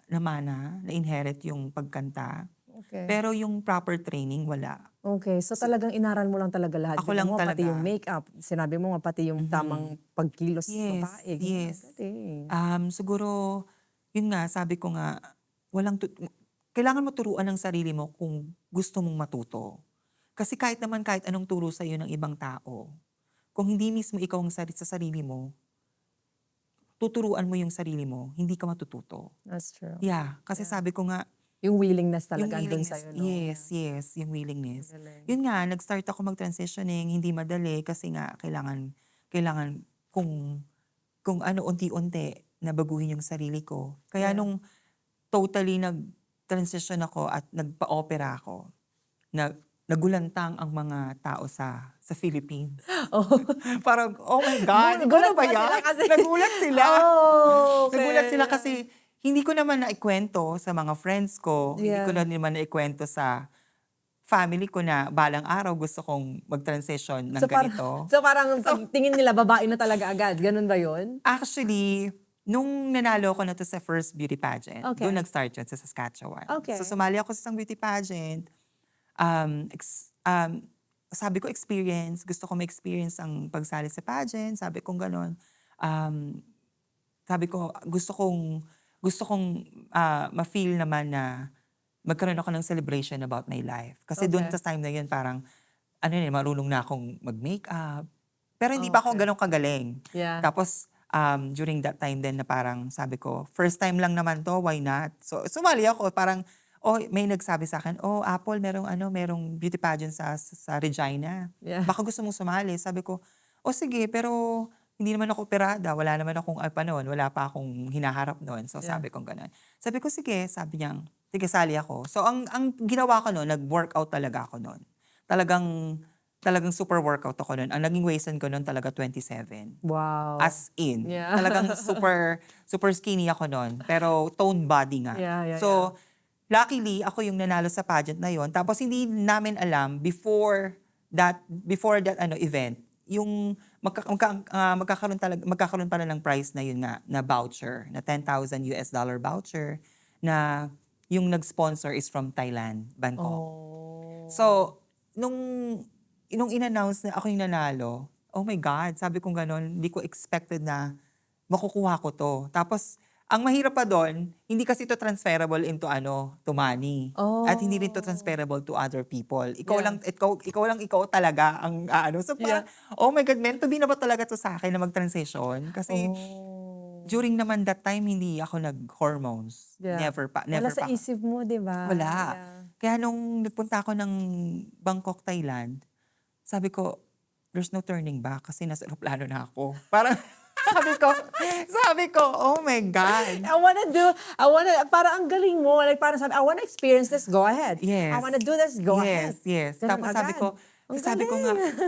S2: namana, na-inherit yung pagkanta.
S1: Okay.
S2: Pero yung proper training, wala.
S1: Okay, so talagang inaral mo lang talaga lahat.
S2: Ako
S1: Tingnan
S2: lang
S1: mo,
S2: talaga.
S1: Pati yung makeup. Sinabi mo nga, pati yung tamang pagkilos sa
S2: Yes,
S1: babae.
S2: yes.
S1: Galing.
S2: Siguro, yun nga, sabi ko nga, kailangan mo turuan ng sarili mo kung gusto mong matuto. Kasi kahit anong turo sa'yo ng ibang tao, kung hindi mismo ikaw ang sa sarili mo, tuturuan mo yung sarili mo, hindi ka matututo.
S1: That's true.
S2: Yeah, kasi sabi ko nga,
S1: Yung willingness
S2: yung
S1: talaga andun
S2: willingness,
S1: sa'yo. No?
S2: yes, yung willingness.
S1: Galing.
S2: Yun nga, nag-start ako mag-transitioning, hindi madali kasi nga kailangan kung ano unti-unti na baguhin yung sarili ko. Kaya
S1: Yeah.
S2: nung totally nag-transition ako at nagpa-opera ako, nagulantang ang mga tao sa Philippines.
S1: Oh.
S2: Parang, oh my God,
S1: Gulat
S2: ikaw na ba
S1: ba
S2: yan?
S1: sila kasi?
S2: Nagulat sila.
S1: Oh, okay.
S2: Nagulat sila kasi hindi ko naman naikwento sa mga friends ko. Hindi
S1: Yeah.
S2: ko naman naikwento sa family ko na balang araw gusto kong mag-transition ng ganito.
S1: So parang pag tingin nila babae na talaga agad. Ganun ba yun?
S2: Actually, nung nanalo ko na to sa first beauty pageant,
S1: Okay.
S2: doon nag-start yun sa Saskatchewan.
S1: Okay.
S2: So sumali ako sa isang beauty pageant. Sabi ko experience, gusto ko ma-experience ang pagsali sa pageant. Sabi ko gano'n. Sabi ko gusto kong ma-feel naman na magkaroon ako ng celebration about my life. Kasi doon
S1: Okay.
S2: sa time na yun parang marunong na akong mag-makeup. Pero hindi pa ako
S1: Okay.
S2: ganun kagaling.
S1: Yeah.
S2: Tapos, during that time din na parang sabi ko, first time lang naman to, why not? So, sumali ako. Parang, may nagsabi sa akin, Apple, merong beauty pageant sa Regina.
S1: Yeah.
S2: Baka gusto mong sumali. Sabi ko, sige, pero hindi naman ako operada. Wala naman akong, wala pa akong hinaharap noon. So,
S1: Yeah.
S2: sabi ko ganun. Sabi ko, sige, sabi niyang, sige, sali ako. So, ang ginawa ko noon, nag-workout talaga ako noon. Talagang super workout ako noon. Ang naging waistan ko noon talaga 27.
S1: Wow.
S2: As in.
S1: Yeah.
S2: Talagang super skinny ako noon. Pero toned body nga.
S1: Yeah,
S2: So, luckily, ako yung nanalo sa pageant na yon. Tapos hindi namin alam before that event, yung magkakaroon pala ng prize na yun nga, na voucher, na $10,000 voucher, na yung nag-sponsor is from Thailand, Bangkok.
S1: Oh.
S2: So, nung in-announce na ako yung nanalo, oh my God, sabi kong ganon, hindi ko expected na makukuha ko to. Tapos, ang mahirap pa doon, hindi kasi ito transferable into to money.
S1: Oh.
S2: At hindi rin ito transferable to other people. Ikaw
S1: Yeah.
S2: lang talaga ang So parang, oh my God, meant to be na ba talaga to sa akin na mag-transition? Kasi during naman that time, hindi ako nag-hormones.
S1: Yeah.
S2: Never pa.
S1: Wala sa isip mo, di ba?
S2: Wala.
S1: Yeah.
S2: Kaya nung nagpunta ako ng Bangkok, Thailand, sabi ko, there's no turning back kasi nasa aeroplano na ako. Parang, sabi ko, oh my God.
S1: Parang ang galing mo. Like, parang sabi, I wanna experience this, go ahead.
S2: Yes.
S1: I wanna do this, go ahead.
S2: Yes.
S1: Ganun
S2: Tapos
S1: agad. Ang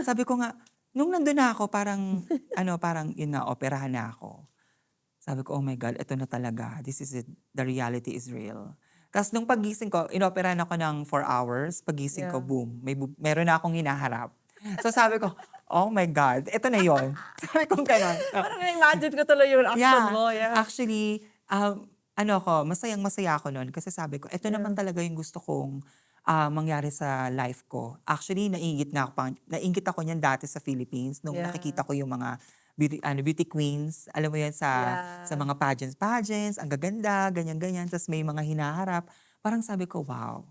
S2: sabi ko nga, nung nandun na ako, parang yun na, operahan na ako. Sabi ko, oh my God, ito na talaga. This is it. The reality is real. Tapos nung pagising ko, inoperahan ako ng 4 hours. Pagising ko,
S1: Yeah.
S2: boom. Meron na akong hinaharap. So sabi ko, oh my God, ito na yon. Sabi ko gano'n.
S1: Parang na-imagine ko tuloy yung action mo. Yeah.
S2: Actually, masayang-masaya ako nun kasi sabi ko, eto naman
S1: Yeah.
S2: talaga yung gusto kong mangyari sa life ko. Actually, nainggit ako niyan dati sa Philippines nung nakikita
S1: Yeah.
S2: ko yung mga beauty queens. Alam mo yan sa
S1: Yeah.
S2: mga pageants, ang gaganda, ganyan-ganyan. Tapos may mga hinaharap. Parang sabi ko, wow,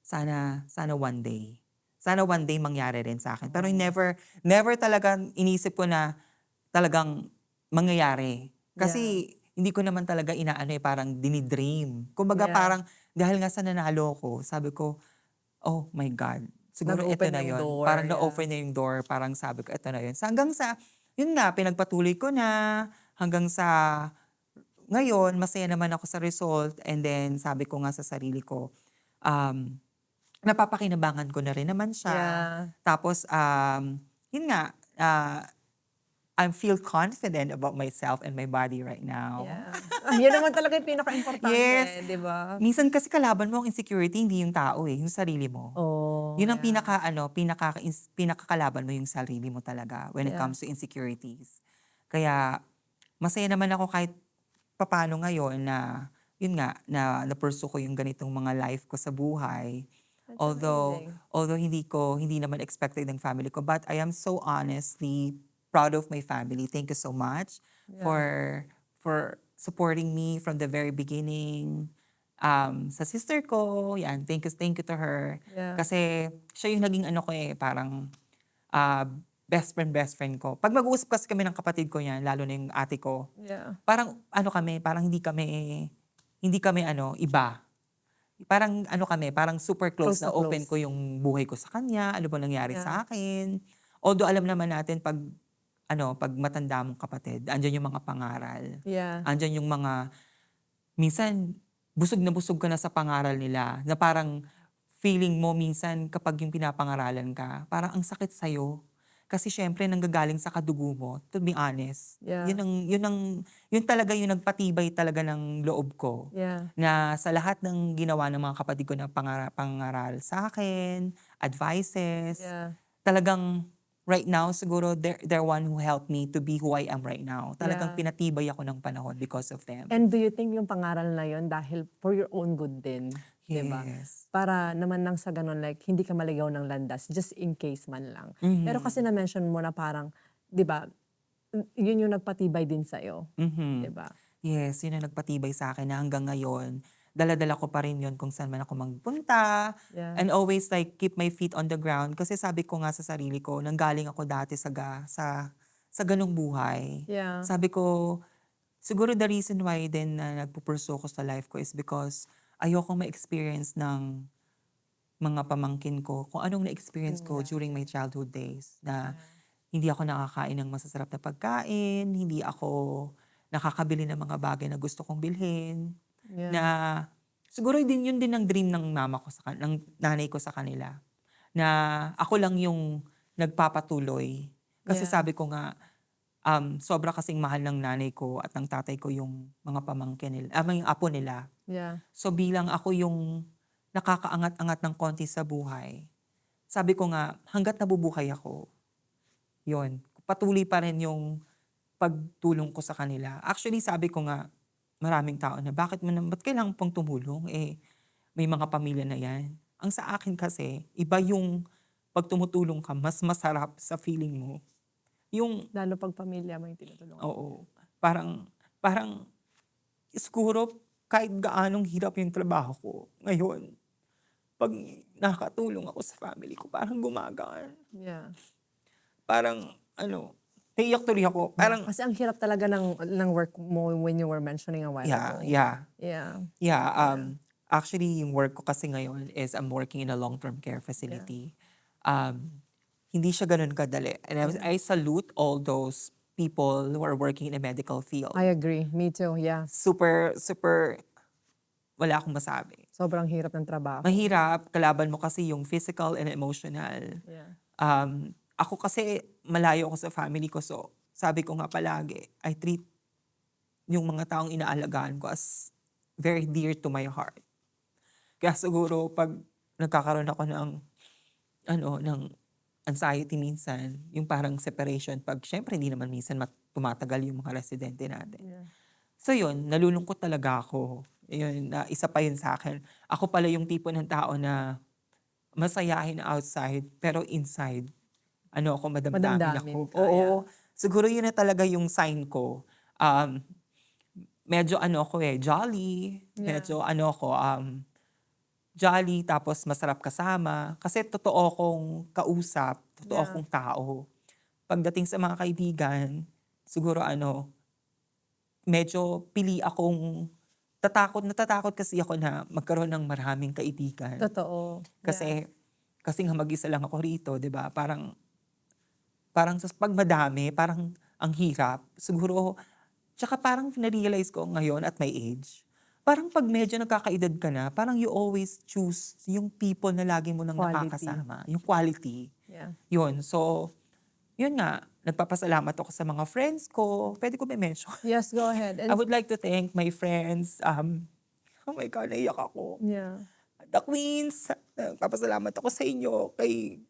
S2: sana one day. Sana one day mangyari rin sa akin. Pero
S1: Oh.
S2: never talaga inisip ko na talagang mangyayari.
S1: Yeah.
S2: Kasi hindi ko naman talaga inaano parang dinidream. Kumbaga
S1: Yeah.
S2: parang dahil nga sa nanalo ko, sabi ko, oh my God, siguro ito
S1: Nag-open
S2: na
S1: na yung
S2: yon.
S1: door.
S2: Parang
S1: Yeah.
S2: na-open na yung door. Parang sabi ko, ito na yun. Hanggang sa, yun nga, pinagpatuloy ko na. Hanggang sa ngayon, masaya naman ako sa result. And then sabi ko nga sa sarili ko, um, napapakinabangan ko na rin naman siya.
S1: Yeah.
S2: Tapos, yun nga, I feel confident about myself and my body right now.
S1: Yeah. Yun naman talaga yung
S2: Yes.
S1: pinaka-importante, di ba?
S2: Minsan kasi kalaban mo ang insecurity, hindi yung tao yung sarili mo.
S1: Oh,
S2: Yun ang
S1: yeah.
S2: pinakakalaban mo yung sarili mo talaga when it
S1: Yeah.
S2: comes to insecurities. Kaya, masaya naman ako kahit papano ngayon na, yun nga, na-pursue ko yung ganitong mga life ko sa buhay.
S1: That's
S2: Although,
S1: amazing.
S2: although hindi naman expected ng family ko, but I am so honestly proud of my family. Thank you so much
S1: Yeah.
S2: for supporting me from the very beginning. Sa sister ko, yan, thank you to her.
S1: Yeah.
S2: Kasi siya yung naging ano ko parang ah, best friend ko. Pag mag-uusap kasi kami ng kapatid ko yan, lalo na yung ate ko,
S1: Yeah.
S2: parang ano kami, parang hindi kami iba. Parang ano kami, parang super close
S1: Close
S2: na
S1: na
S2: open ko
S1: close.
S2: yung buhay ko sa kanya, ano ba nangyari
S1: Yeah.
S2: sa akin. Although alam naman natin pag matanda mong kapatid, andyan yung mga pangaral.
S1: Yeah.
S2: Andyan yung mga, minsan, busog na busog ka na sa pangaral nila, na parang feeling mo minsan kapag yung pinapangaralan ka, parang ang sakit sa'yo. Kasi syempre nanggagaling sa kadugo mo, to be honest.
S1: Yeah.
S2: Yun talaga yung nagpatibay talaga ng loob ko.
S1: Yeah.
S2: Na sa lahat ng ginawa ng mga kapatid ko na pangaral sa akin, advices,
S1: Yeah.
S2: talagang right now siguro they're one who helped me to be who I am right now. Talagang
S1: Yeah.
S2: pinatibay ako ng panahon because of them.
S1: And do you think yung pangaral na yun dahil for your own good din? Diba?
S2: Yes.
S1: Para naman nang sa ganun, like, hindi ka maligaw ng landas, just in case man lang. Pero kasi na-mention mo na parang, di ba, yun yung nagpatibay din sa'yo.
S2: Mhm.
S1: Di ba?
S2: Yes, yun ang nagpatibay sa akin na hanggang ngayon, dala-dala ko pa rin yun kung saan man ako magpunta.
S1: Yeah.
S2: And always like keep my feet on the ground. Kasi sabi ko nga sa sarili ko, nanggaling ako dati sa ganong buhay.
S1: Yeah.
S2: Sabi ko, siguro the reason why din na nagpupursue ko sa life ko is because ayokong ma-experience ng mga pamangkin ko kung anong na-experience ko during my childhood days. Na hindi ako nakakain ng masasarap na pagkain, hindi ako nakakabili ng mga bagay na gusto kong bilhin.
S1: Yeah.
S2: Na siguro yun din ang dream ng ng nanay ko sa kanila. Na ako lang yung nagpapatuloy. Kasi
S1: Yeah.
S2: sabi ko nga, sobra kasing mahal ng nanay ko at ng tatay ko yung mga pamangkin nila, yung apo nila.
S1: Yeah.
S2: So bilang ako yung nakakaangat-angat ng konti sa buhay, sabi ko nga, hanggat nabubuhay ako, yun, patuloy pa rin yung pagtulong ko sa kanila. Actually, sabi ko nga, maraming tao na, ba't kailangan pang tumulong? May mga pamilya na yan. Ang sa akin kasi, iba yung pag tumutulong ka, mas masarap sa feeling mo. Yung,
S1: Lalo pag pamilya mo yung tinutulungan.
S2: oo, parang, siguro, kahit gaanong hirap yung trabaho ko, ngayon, pag nakatulong ako sa family ko, parang gumagaan.
S1: Yeah.
S2: Parang, naiyak tuloy ako. Parang,
S1: Kasi ang hirap talaga ng work mo when you were mentioning a while ago.
S2: yeah.
S1: Yeah.
S2: Actually, yung work ko kasi ngayon is I'm working in a long-term care facility. Hindi siya ganun kadali. And I salute all those people who are working in a medical field.
S1: I agree. Me too. Yeah.
S2: Super, wala akong masabi.
S1: Sobrang hirap ng trabaho.
S2: Mahirap, kalaban mo kasi yung physical and emotional.
S1: Yeah.
S2: Ako kasi malayo ako sa family ko, so sabi ko nga palagi, I treat yung mga taong inaalagaan ko as very dear to my heart. Kaya siguro pag nagkakaroon ako ng anxiety minsan, yung parang separation, pag syempre hindi naman minsan tumatagal yung mga residente natin.
S1: Yeah.
S3: So yun, nalulungkot talaga ako. Yun, na isa pa yun sa akin. Ako pala yung tipo ng tao na masayahin outside, pero inside, ano ako, madamdamin
S1: Madamdamin
S3: ako.
S1: ka, yeah.
S3: Oo, siguro yun na talaga yung sign ko. Um, medyo ano ako jolly,
S1: Yeah.
S3: medyo ano ako, jolly tapos masarap kasama. Kasi totoo akong kausap, totoo
S1: Yeah.
S3: akong tao. Pagdating sa mga kaibigan, siguro medyo pili akong natatakot kasi ako na magkaroon ng maraming kaibigan.
S1: Totoo. Yeah.
S3: Kasi nga mag-isa lang ako rito, 'di ba? Parang sa 'pag madami, parang ang hirap. Siguro, tsaka parang na-realize ko ngayon at my age, parang 'pag medyo nagkakaedad ka na, parang you always choose yung people na lagi mo nang
S1: Quality.
S3: nakakasama, yung quality.
S1: Yeah.
S3: Yun, so, yun nga, nagpapasalamat ako sa mga friends ko. Pwede ko ba i-mention?
S1: Yes, go ahead.
S3: I
S1: And
S3: would like to thank my friends. Oh my God, naiyak ako.
S1: yeah.
S3: The Queens, nagpapasalamat ako sa inyo, kay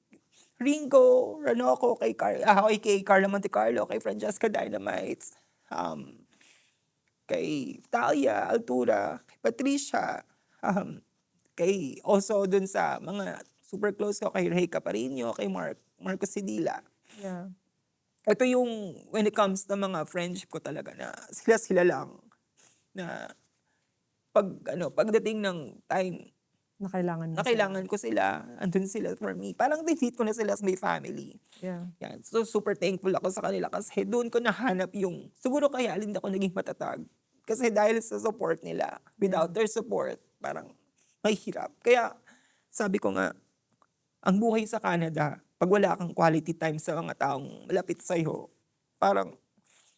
S3: Ringo, Ranoco, kay Carla Montecarlo, kay Francesca Dynamite, um, kay Talia Altura, kay Patricia, um, kay also dun sa mga super close ko, kay Rey Caparino, kay Marcos Sidila.
S1: Yeah.
S3: Ito yung when it comes na mga friendship ko talaga na sila lang na pagdating ng time
S1: Na kailangan mo
S3: na kailangan ko sila, andun sila for me. Parang treat ko na sila as my family.
S1: Yeah.
S3: Yan. So, super thankful ako sa kanila kasi doon ko nahanap yung, siguro kaya hindi ako naging matatag. Kasi dahil sa support nila, without their support, parang mahirap. Kaya, sabi ko nga, ang buhay sa Canada, pag wala kang quality time sa mga taong malapit sa'yo, parang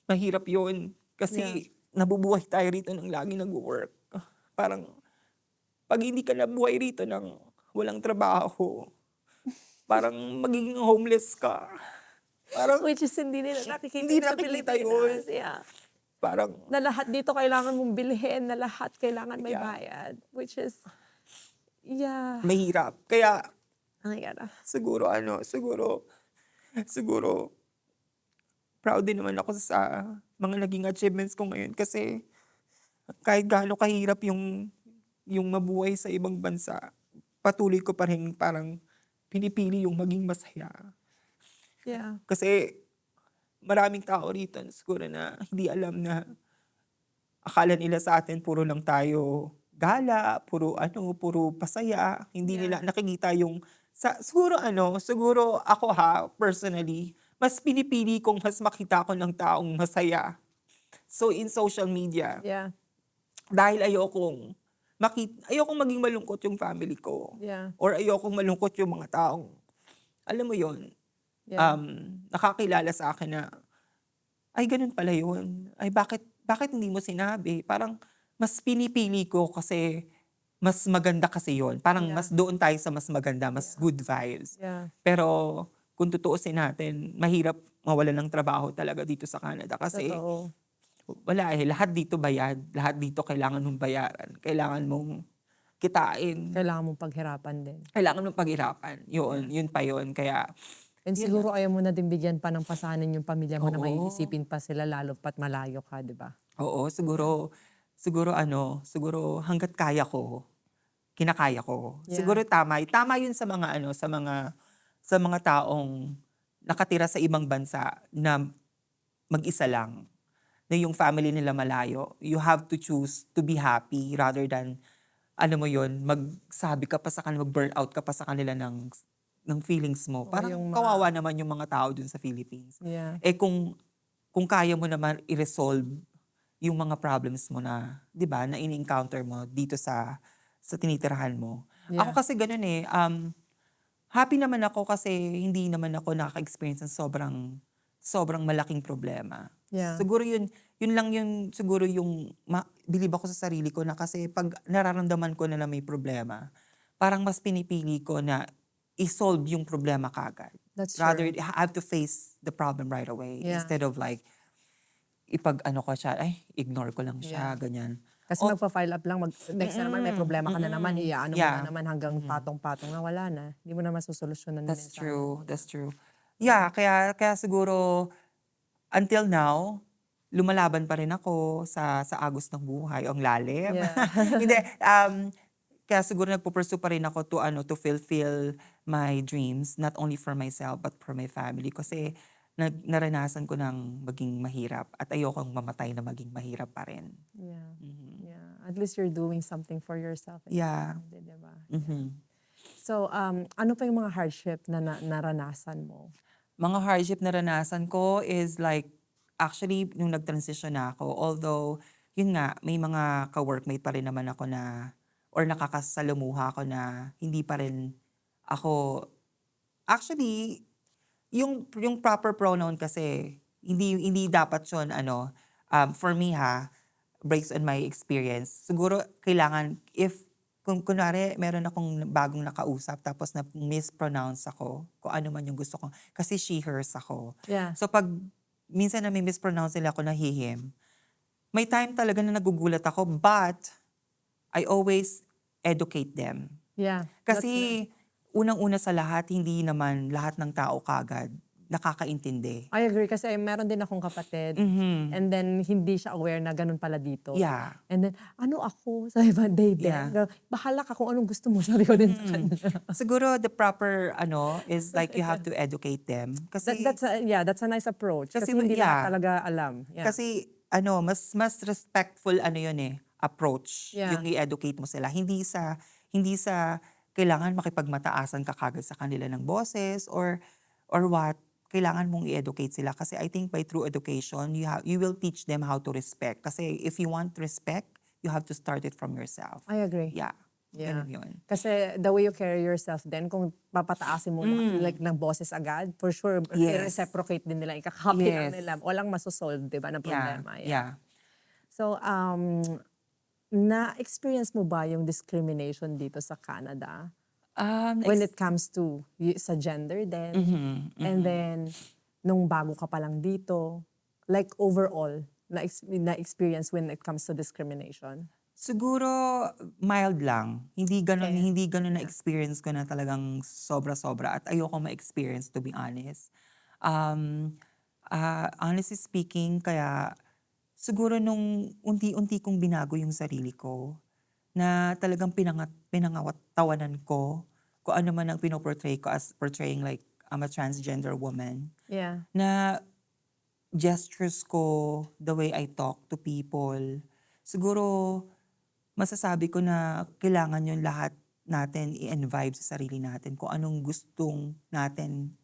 S3: mahirap yun. Kasi nabubuhay tayo rito ng lagi nag-work. Parang, pag hindi ka nabuhay rito ng walang trabaho, parang magiging homeless ka. Parang
S1: Which is hindi nila nakikita
S3: Hindi
S1: sa
S3: nakikita
S1: Pilipinas.
S3: yun.
S1: Yeah.
S3: parang,
S1: Na lahat dito kailangan mong bilhin, na lahat kailangan may
S3: Yeah.
S1: bayad. Which is, yeah.
S3: mahirap. Kaya,
S1: Oh my God.
S3: siguro, proud din naman ako sa mga naging achievements ko ngayon kasi kahit gaano kahirap yung mabuhay sa ibang bansa, patuloy ko pa rin parang pinipili yung maging masaya.
S1: Yeah.
S3: Kasi maraming tao rito siguro na hindi alam na akala nila sa atin puro lang tayo gala, puro pasaya. Hindi nila nakikita yung siguro ako personally, mas pinipili kong mas makita ko ng taong masaya. So in social media,
S1: Yeah.
S3: dahil ayokong maging malungkot yung family ko.
S1: Yeah.
S3: Or ayokong malungkot yung mga taong, alam mo yon
S1: Yeah.
S3: nakakilala sa akin na, ay ganun pala yun. Ay bakit hindi mo sinabi? Parang mas pinipili ko kasi mas maganda kasi yon. Parang
S1: Yeah.
S3: mas doon tayo sa mas maganda, mas good vibes.
S1: Yeah.
S3: Pero kung tutuusin natin, mahirap mawalan ng trabaho talaga dito sa Canada kasi
S1: Totoo.
S3: wala lahat dito bayad, lahat dito kailangan mong bayaran, kailangan mong kitain,
S1: Kailangan mong paghirapan din.
S3: kailangan mong paghirapan. Yun pa yun. Kaya,
S1: And
S3: Yun
S1: siguro ayaw mo na din bigyan pa ng pasanin yung pamilya mo na may
S3: Oo.
S1: isipin pa sila lalo pat malayo ka, di ba?
S3: oo, siguro hangga't kaya ko, kinakaya ko.
S1: Yeah.
S3: Siguro tama yun sa mga taong nakatira sa ibang bansa na mag-isa lang, na yung family nila malayo. You have to choose to be happy rather than, alam mo yun, magsabi ka pa sa kanila, mag-burn out ka pa sa kanila ng feelings mo.
S1: Oo,
S3: Parang
S1: yung
S3: kawawa naman yung mga tao dun sa Philippines.
S1: Yeah.
S3: Kung kaya mo naman i-resolve yung mga problems mo na, 'di ba, na ini-encounter mo dito sa tinitirahan mo.
S1: Yeah.
S3: Ako kasi ganun happy naman ako kasi hindi naman ako nakaka-experience ng sobrang malaking problema.
S1: Yeah.
S3: Siguro yun lang yun siguro yung believe ako sa sarili ko na kasi pag nararamdaman ko na may problema, parang mas pinipili ko na i-solve yung problema kagad.
S1: That's
S3: Rather,
S1: true.
S3: I have to face the problem right away.
S1: Yeah.
S3: Instead of like, ko siya, ignore ko lang siya, ganyan.
S1: Kasi magpa-file up lang, next na naman may problema ka na naman, iyaano mo
S3: Yeah.
S1: na naman hanggang patong-patong na wala na. Hindi mo na masusolusyonan na
S3: That's
S1: minsan.
S3: true. Yeah, kaya siguro, until now,
S2: lumalaban pa rin ako sa agos ng buhay. Ang lalim.
S1: Yeah.
S2: Hindi, kaya siguro nagpo-pursue pa rin ako to fulfill my dreams, not only for myself, but for my family. Kasi naranasan ko ng maging mahirap at ayokong mamatay na maging mahirap pa rin.
S1: Yeah.
S2: Mhm.
S1: Yeah. At least you're doing something for yourself. and
S2: Yeah.
S1: family, diba?
S2: Mhm.
S1: So, ano pa yung mga hardship na naranasan mo?
S2: Mga hardship na naranasan ko is like, actually, nung nag-transition na ako, although, yun nga, may mga ka-workmate pa rin naman ako na, or nakakasalamuha ako na hindi pa rin ako, actually, yung proper pronoun kasi, hindi dapat yun, for me based on my experience, siguro kailangan, kung kunwari meron akong bagong nakausap tapos na mispronounce ako, kung ano man yung gusto ko, kasi she, hers ako.
S1: Yeah.
S2: So pag minsan na may mispronounce nila ako na he, him, may time talaga na nagugulat ako, but I always educate them.
S1: Yeah.
S2: Kasi unang-una sa lahat, hindi naman lahat ng tao kagad nakakaintindi.
S1: I agree kasi meron din akong kapatid
S2: Mhm.
S1: and then hindi siya aware na ganun pala dito.
S2: Yeah.
S1: And then, ano ako? Sabi ba, they
S2: Yeah.
S1: them? Bahala ka kung anong gusto mo. Sabi ko din sa kanya.
S2: Siguro the proper is like you have to educate them. Kasi
S1: That's a nice approach. Kasi,
S2: Kasi,
S1: hindi
S2: yeah.
S1: lahat talaga alam. Yeah.
S2: Kasi mas respectful yun approach
S1: Yeah.
S2: yung i-educate mo sila. Hindi sa kailangan makipagmataasan ka kagad sa kanila ng boses or what. Kailangan mong i-educate sila kasi I think by true education you will teach them how to respect. Kasi if you want respect, you have to start it from yourself.
S1: I agree.
S2: Yeah.
S1: Yeah.
S2: Ganun yun.
S1: Kasi the way you carry yourself din, kung papataasin mo like ng boses agad, for sure,
S2: Yes.
S1: i-reciprocate din nila, ikakopy lang
S2: Yes.
S1: nila. Walang masosolve, di ba, ng problema.
S2: Yeah.
S1: So, na-experience mo ba yung discrimination dito sa Canada? When it comes to sa gender din? And then, nung bago ka pa lang dito, like overall, na-experience when it comes to discrimination?
S2: Siguro mild lang. Hindi ganun,
S1: Okay.
S2: hindi ganun na experience ko na talagang sobra-sobra at ayoko ma-experience, to be honest. Honestly speaking, kaya siguro nung unti-unti kong binago yung sarili ko, na talagang pinangatawanan ko kung ano man ang pinoportray ko as portraying like I'm a transgender woman.
S1: Yeah.
S2: Na gestures ko, the way I talk to people, siguro masasabi ko na kailangan yun lahat natin i-envibe sa sarili natin kung anong gustong natin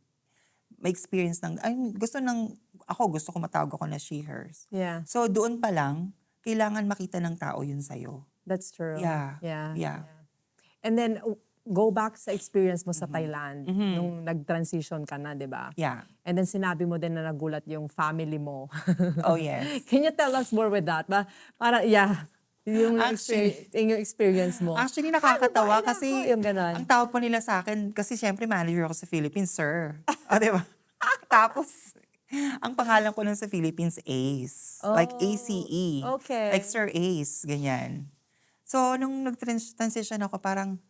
S2: ma-experience gusto ko matawag ako na she, hers.
S1: Yeah.
S2: So doon pa lang, kailangan makita ng tao yun sa'yo.
S1: That's true.
S2: Yeah.
S1: Yeah. And then, go back sa experience mo sa Thailand, nung nag-transition ka na, di ba?
S2: Yeah.
S1: And then sinabi mo din na nagulat yung family mo.
S2: Oh, yes.
S1: Can you tell us more with that? Yung
S2: Actually-
S1: yung experience mo.
S2: Actually, nakakatawa
S1: Ano ba?
S2: kasi
S1: Yung ganon.
S2: ang tawag po nila sa akin, kasi syempre manager ako sa Philippines, sir. O, di ba? Tapos, ang pangalan ko nun sa Philippines, Ace. Like ACE.
S1: Okay.
S2: Like Sir Ace, ganyan. So, nung nag-transition ako, parang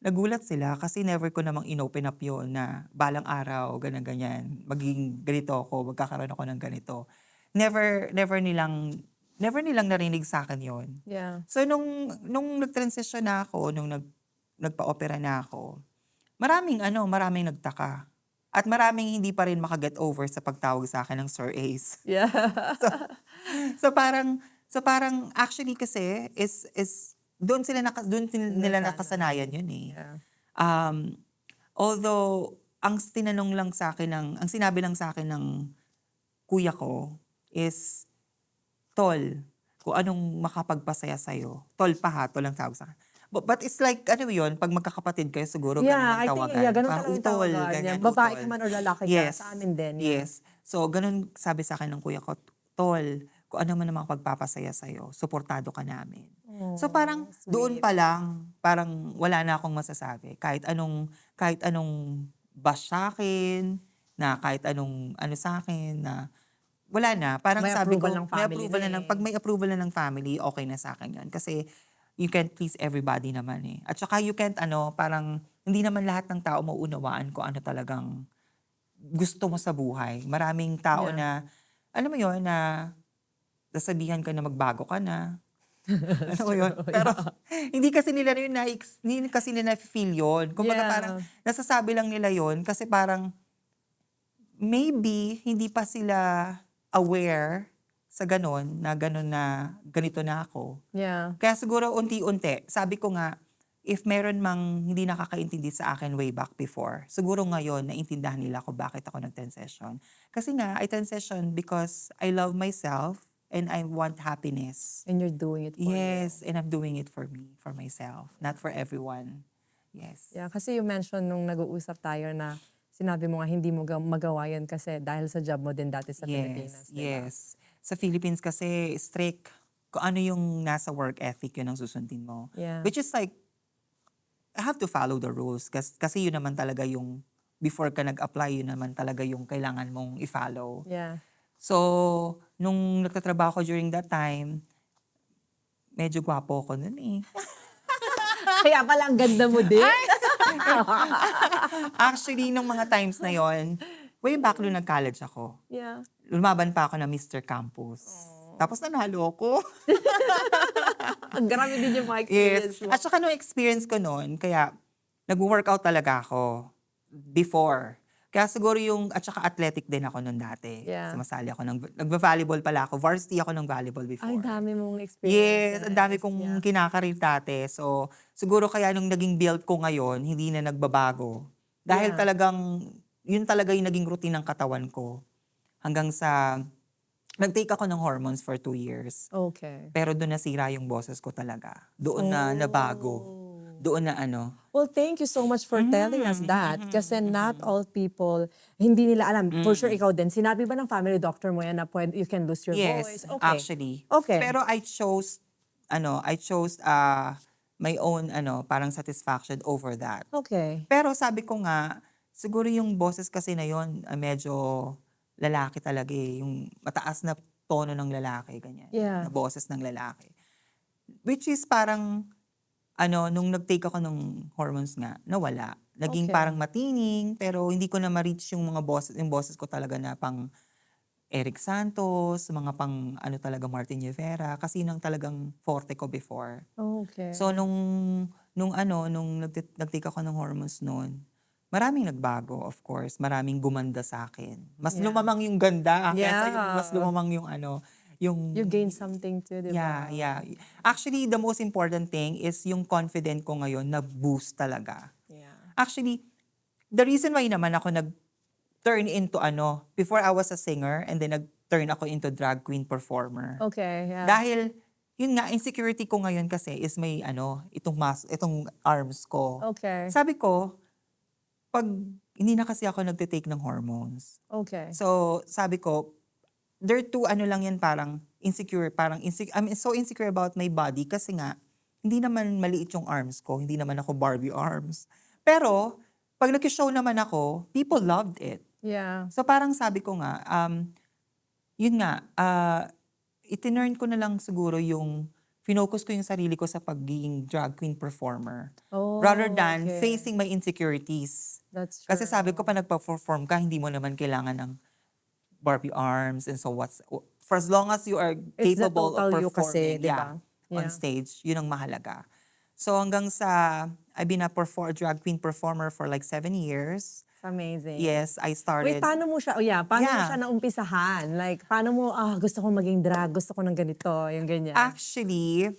S2: nagulat sila kasi never ko namang inopen up yun na balang araw, ganyan-ganyan. Maging ganito ako, magkakaroon ako ng ganito. Never nilang narinig sa akin yun.
S1: Yeah.
S2: So, nung nag-transition na ako, nung nagpa-opera na ako, maraming nagtaka. At maraming hindi pa rin makaget over sa pagtawag sa akin ng Sir Ace.
S1: Yeah.
S2: So parang actually kasi is doon nila nakasanayan yun eh.
S1: Yeah.
S2: Although ang sinabi lang sa akin ng kuya ko is, Tol, kung anong makapagpasaya sa'yo. Tol ang tawag sa akin. But it's like, yun, pag magkakapatid kayo siguro, ganun
S1: Yeah,
S2: ang
S1: I
S2: tawagan.
S1: think, ganun
S2: Parang
S1: talaga yung
S2: utol,
S1: tawagan.
S2: ganyan,
S1: Babae
S2: utol.
S1: ka man or lalaki ka,
S2: Yes.
S1: sa amin din. Yeah.
S2: Yes. So, ganun sabi sa akin ng kuya ko, Tol, kung ano man ang makapagpapasaya sa'yo, suportado ka namin. So parang doon pa lang, parang wala na akong masasabi. Kahit anong bash sa akin, na kahit anong sa akin, na wala na. Parang
S1: May
S2: sabi ko,
S1: approval ng family na eh.
S2: pag may approval na ng family, okay na sa akin yun. Kasi you can't please everybody naman eh. At saka you can't parang hindi naman lahat ng tao mauunawaan kung ano talagang gusto mo sa buhay. Maraming tao
S1: Yeah.
S2: na alam mo yun, na sasabihan ka na magbago ka na. Alam mo yun? Pero hindi kasi nila yun hindi kasi nila feel yun. Kumbaga parang
S1: Yeah.
S2: nasasabi lang nila yun kasi parang maybe hindi pa sila aware sa ganun na ganito na ako.
S1: Yeah.
S2: Kaya siguro unti-unti, sabi ko nga, if meron mang hindi nakakaintindi sa akin way back before, siguro ngayon naintindahan nila ko bakit ako nag-transition. Kasi nga, I transition because I love myself and I want happiness.
S1: And you're doing it for you.
S2: Yes, and I'm doing it for me, for myself, not for everyone. Yes.
S1: Yeah, kasi you mentioned nung nag-uusap tayo na sinabi mo nga hindi mo magawa yun kasi dahil sa job mo din dati sa Pilipinas. Diba?
S2: Yes. Sa Philippines kasi strict. Kung ano yung nasa work ethic, yun ang susundin mo.
S1: Yeah.
S2: Which is like, I have to follow the rules. Kasi yun naman talaga yung, before ka nag-apply, yun naman talaga yung kailangan mong i-follow.
S1: Yeah.
S2: So, nung nagtatrabaho ko during that time, medyo gwapo ko nun eh.
S1: Kaya pala ang ganda mo din.
S2: Actually, nung mga times na yon, way back nung nag-college ako,
S1: Yeah.
S2: lumaban pa ako na Mr. Campus. Tapos nanalo ako.
S1: Ang grabe din yung mga
S2: Yes.
S1: experience mo.
S2: At saka nung experience ko noon, kaya nag-workout talaga ako before. Kaya siguro at saka athletic din ako noon dati.
S1: Yeah.
S2: Sumasali ako nag-volleyball pala ako. Varsity ako ng volleyball before.
S1: Ay, dami mong
S2: Yes,
S1: experience.
S2: ang dami kong kinakarir dati. So, siguro kaya nung naging build ko ngayon, hindi na nagbabago. Dahil
S1: Yeah.
S2: talagang, yun talaga yung naging routine ng katawan ko. Hanggang sa, nag-take ako ng hormones for 2 years.
S1: Okay.
S2: Pero doon nasira yung boses ko talaga. Doon na nabago. Doon na
S1: Well, thank you so much for telling us that. Kasi not all people, hindi nila alam. For sure, ikaw din. Sinabi ba ng family doctor mo yan na you can lose your
S2: yes,
S1: voice? Okay.
S2: actually.
S1: Okay.
S2: Pero I chose my own parang satisfaction over that.
S1: Okay.
S2: Pero sabi ko nga, siguro yung boses kasi na yon medyo lalaki talaga eh. Yung mataas na tono ng lalaki, ganyan.
S1: Yeah.
S2: Na boses ng lalaki. Which is parang, nung nag-take ako ng hormones nga, nawala. Naging
S1: Okay.
S2: parang matining, pero hindi ko na ma-reach yung yung boses ko talaga na pang Eric Santos, mga pang talaga Martin Rivera, kasi yun ang talagang forte ko before.
S1: Okay.
S2: So nung nag-take ako ng hormones noon, maraming nagbago, of course. Maraming gumanda sa akin. Mas
S1: Yeah.
S2: lumamang yung ganda kesa
S1: Yeah.
S2: yung mas lumamang yung
S1: You gain something too, di ba?
S2: Yeah. Actually, the most important thing is yung confident ko ngayon na boost talaga.
S1: Yeah.
S2: Actually, the reason why naman ako nag-turn into before I was a singer and then nag-turn ako into drag queen performer.
S1: Okay. Yeah.
S2: Dahil, yun nga, insecurity ko ngayon kasi is may itong arms ko.
S1: Okay.
S2: Sabi ko, pag hindi na kasi ako nagte-take ng hormones.
S1: Okay.
S2: So, sabi ko, there are two lang yan parang insecure. I'm so insecure about my body kasi nga, hindi naman maliit yung arms ko. Hindi naman ako Barbie arms. Pero, pag nag-show naman ako, people loved it.
S1: Yeah.
S2: So parang sabi ko nga, yun nga, itinurn ko na lang siguro finocus ko yung sarili ko sa pagiging drag queen performer.
S1: Oh,
S2: Rather than
S1: okay.
S2: facing my insecurities.
S1: That's true.
S2: Kasi sabi ko, pa nagpa-perform ka, hindi mo naman kailangan ng Barbie arms and so for as long as you are
S1: It's the
S2: capable of
S1: total you kasi,
S2: performing
S1: di ba?
S2: on
S1: Yeah.
S2: stage, yun ang mahalaga. So hanggang I've been a drag queen performer for like 7 years.
S1: Amazing.
S2: Yes, I started.
S1: Wait, paano mo siya, paano mo
S2: Yeah.
S1: siya naumpisahan? Like, paano mo, gusto ko maging drag, gusto ko ng ganito, yung ganyan.
S2: Actually,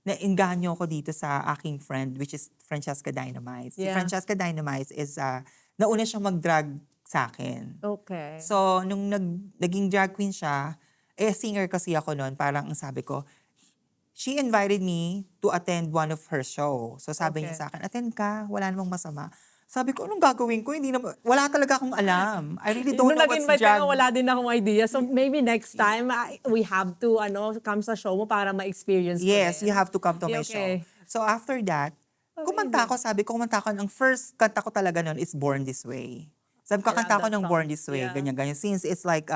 S2: nainganyo ko dito sa aking friend, which is Francesca Dynamite. Si
S1: Yeah.
S2: Francesca Dynamite is, nauna siyang mag-drag sa akin.
S1: Okay.
S2: So, nung naging drag queen siya, singer kasi ako noon, parang ang sabi ko, she invited me to attend one of her show. So, sabi niya
S1: Okay.
S2: sa akin, attend ka, wala namang masama. Sabi ko, anong gagawin ko? Wala talaga akong alam. I really don't
S1: Nung
S2: know what's
S1: nag-invite
S2: drag.
S1: ka, wala din akong idea. So maybe next time, we have to, come sa show mo para ma-experience mo
S2: Yes,
S1: din.
S2: you have to come to my
S1: Okay.
S2: show. So after that, kumanta ako, ang first kanta ko talaga nun is Born This Way. Sabi ko,
S1: I love
S2: kanta ko
S1: that
S2: ng
S1: song.
S2: Born This Way,
S1: Yeah.
S2: ganyan. Since it's like,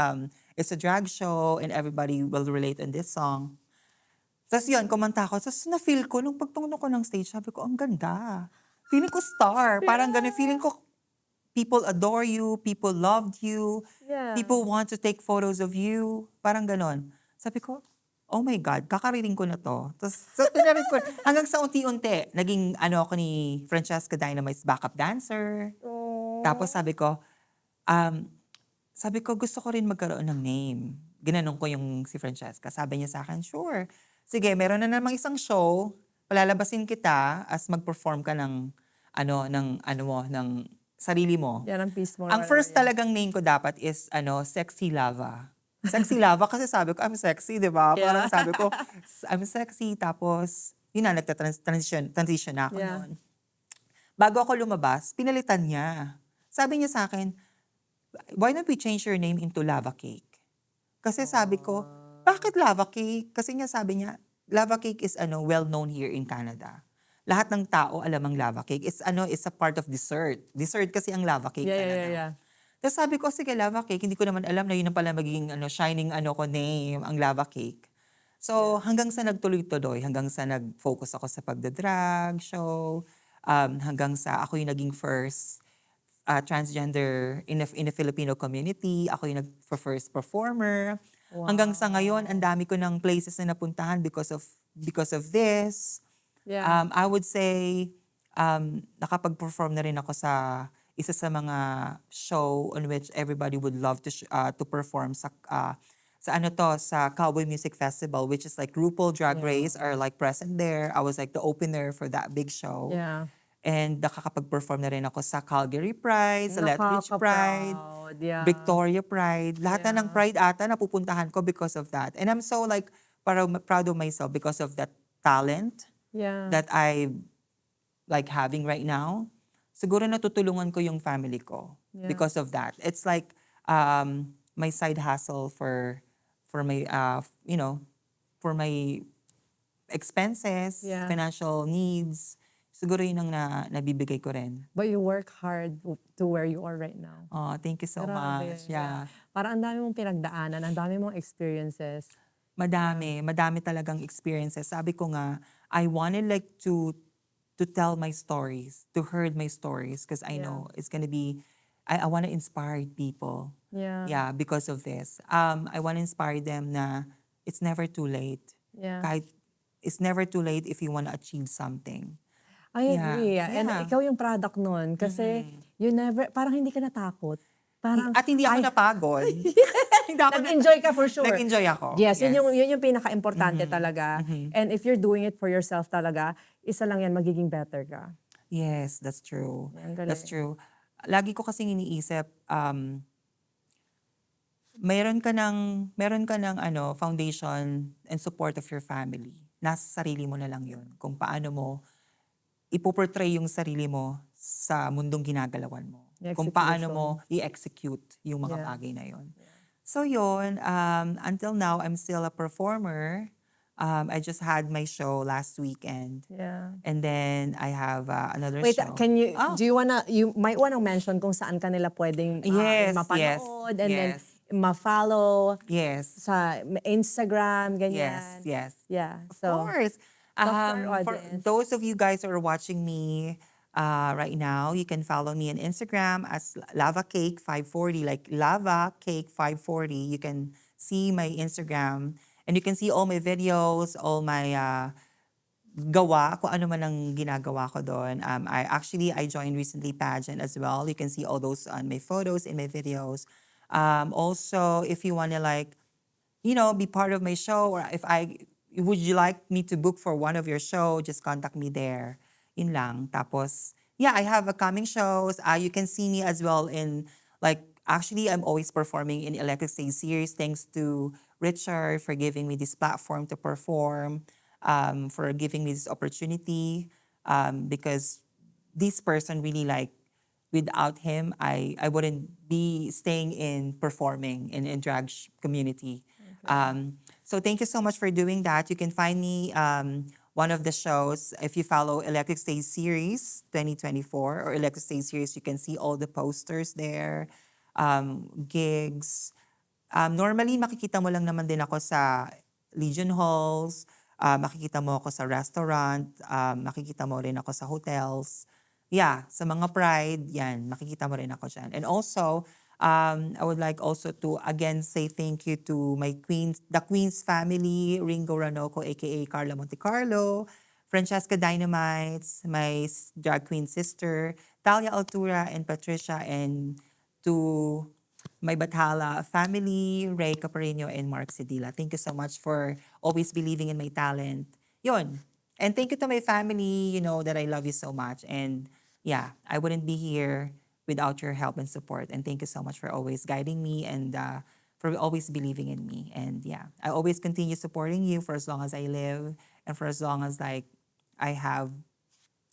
S2: it's a drag show and everybody will relate on this song. Tapos yun, kumanta ko. Tapos na-feel ko, nung pagtungtong ko ng stage, sabi ko, ang ganda. Feeling ko star. Parang ganun, feeling ko, people adore you, people loved you,
S1: Yeah.
S2: people want to take photos of you. Parang ganon. Sabi ko, oh my God, kakariling ko na to. Tapos, so, tinarin ko, hanggang sa unti-unti, naging ako ni Francesca Dynamite's backup dancer.
S1: Oh.
S2: Tapos um, sabi ko, gusto ko rin magkaroon ng name. Ginanong ko yung si Francesca. Sabi niya sa akin, sure. Sige, meron na namang isang show. Palalabasin kita as mag-perform ka ng ng sarili mo.
S1: Yan ang piece mo.
S2: Ang first talagang name ko dapat is Sexy Lava. Sexy Lava kasi sabi ko, I'm sexy, di ba?
S1: Yeah.
S2: Parang sabi ko, I'm sexy. Tapos, yun na, transition na ako
S1: Yeah.
S2: noon. Bago ako lumabas, pinalitan niya. Sabi niya sa akin, why don't we change your name into Lava Cake? Kasi sabi ko, bakit Lava Cake? Kasi nga sabi niya, Lava Cake is well known here in Canada. Lahat ng tao alam ang Lava Cake. It's a part of dessert. Dessert kasi ang Lava Cake talaga.
S1: Yeah.
S2: Tapos sabi ko, sige, Lava Cake. Hindi ko naman alam na yun ang pala magiging shining name, ang Lava Cake. So, hanggang sa nagtuloy-tuloy, hanggang sa nag-focus ako sa pagdadrag show, hanggang sa ako yung naging first transgender in the Filipino community. Ako yung first performer.
S1: Wow.
S2: Hanggang sa ngayon, ang dami ko ng places na napuntahan because of this.
S1: Yeah.
S2: I would say, nakapag-perform na rin ako sa isa sa mga show on which everybody would love to perform sa Cowboy Music Festival, which is like RuPaul Drag Race are like present there. I was like the opener for that big show.
S1: Yeah.
S2: And nakakapag-perform na rin ako sa Calgary Pride, sa Lethbridge Pride,
S1: Nakaka-proud, yeah.
S2: Victoria Pride. Lahat na ng Pride ata napupuntahan ko because of that. And I'm so like proud of myself because of that talent
S1: Yeah.
S2: that I like having right now. Siguro natutulungan ko yung family ko
S1: Yeah.
S2: because of that. It's like my side hustle for my for my expenses,
S1: Yeah.
S2: financial needs. Siguro yun ang nabibigay ko rin.
S1: But you work hard to where you are right now.
S2: Oh, thank you so
S1: Grabe,
S2: much. Yeah.
S1: Parang ang dami mong pinagdaanan, ang dami mong experiences.
S2: Madami talagang experiences. Sabi ko nga, I wanted like to tell my stories, to heard my stories because I know it's gonna be, I want to inspire people.
S1: Yeah.
S2: Yeah, because of this. I want to inspire them na it's never too late.
S1: Yeah.
S2: Kahit it's never too late if you want to achieve something.
S1: I
S2: Yeah.
S1: agree. And
S2: Yeah.
S1: ikaw yung product nun. Kasi you never, parang hindi ka natakot. Parang,
S2: At hindi ako napagod. Hindi ako
S1: nag-enjoy ka for sure.
S2: Nag-enjoy ako.
S1: Yes, yun yung pinaka-importante talaga. And if you're doing it for yourself talaga, isa lang yan, magiging better ka.
S2: Yes, that's true.
S1: Ang galing.
S2: That's true. Lagi ko kasing iniisip, meron ka ng foundation and support of your family. Nasa sarili mo na lang yun. Kung paano mo ipoportray yung sarili mo sa mundong ginagalawan mo. Kung paano mo i-execute yung mga
S1: Yeah.
S2: bagay na yun. So yun, until now, I'm still a performer. I just had my show last weekend.
S1: Yeah.
S2: And then I have another
S1: Wait,
S2: show.
S1: can you,
S2: Oh.
S1: you might wanna mention kung saan kanila pwedeng
S2: Yes,
S1: mapanood and then
S2: yes.
S1: ma-follow
S2: Yes.
S1: sa Instagram, ganyan.
S2: Yes.
S1: Yeah.
S2: Of
S1: So,
S2: course.
S1: talk to our
S2: For
S1: audience.
S2: those of you guys who are watching me right now, you can follow me on Instagram as Lava Cake 540, like Lava Cake 540. You can see my Instagram and you can see all my videos, all my gawa, kung ano man ang ginagawa ko doon. I joined recently pageant as well. You can see all those on my photos and my videos. Also, if you want to be part of my show, or would you like me to book for one of your show, just contact me there. Yun lang. Tapos, I have upcoming shows. You can see me as well in, actually, I'm always performing in Electric Stage Series thanks to Richard for giving me this platform to perform, for giving me this opportunity, because this person really without him, I wouldn't be staying in performing in drag community. So thank you so much for doing that. You can find me one of the shows if you follow Electric Stage Series 2024 or Electric Stage Series. You can see all the posters there, gigs. Normally, makikita mo lang naman din ako sa Legion Halls, makikita mo ako sa restaurant, makikita mo rin ako sa hotels. yeah, sa mga Pride, yan, makikita mo rin ako dyan. And also, I would like also to again say thank you to my queens, the Queens family, Ringo Ranoco, aka Carla Montecarlo, Francesca Dynamites, my drag queen sister, Talia Altura and Patricia, and to my Bathala family, Ray Caparino and Mark Sedila. Thank you so much for always believing in my talent. Yun. And thank you to my family, you know, that I love you so much. And yeah, I wouldn't be here without your help and support. And thank you so much for always guiding me and for always believing in me. And yeah, I always continue supporting you for as long as I live and for as long as like I have,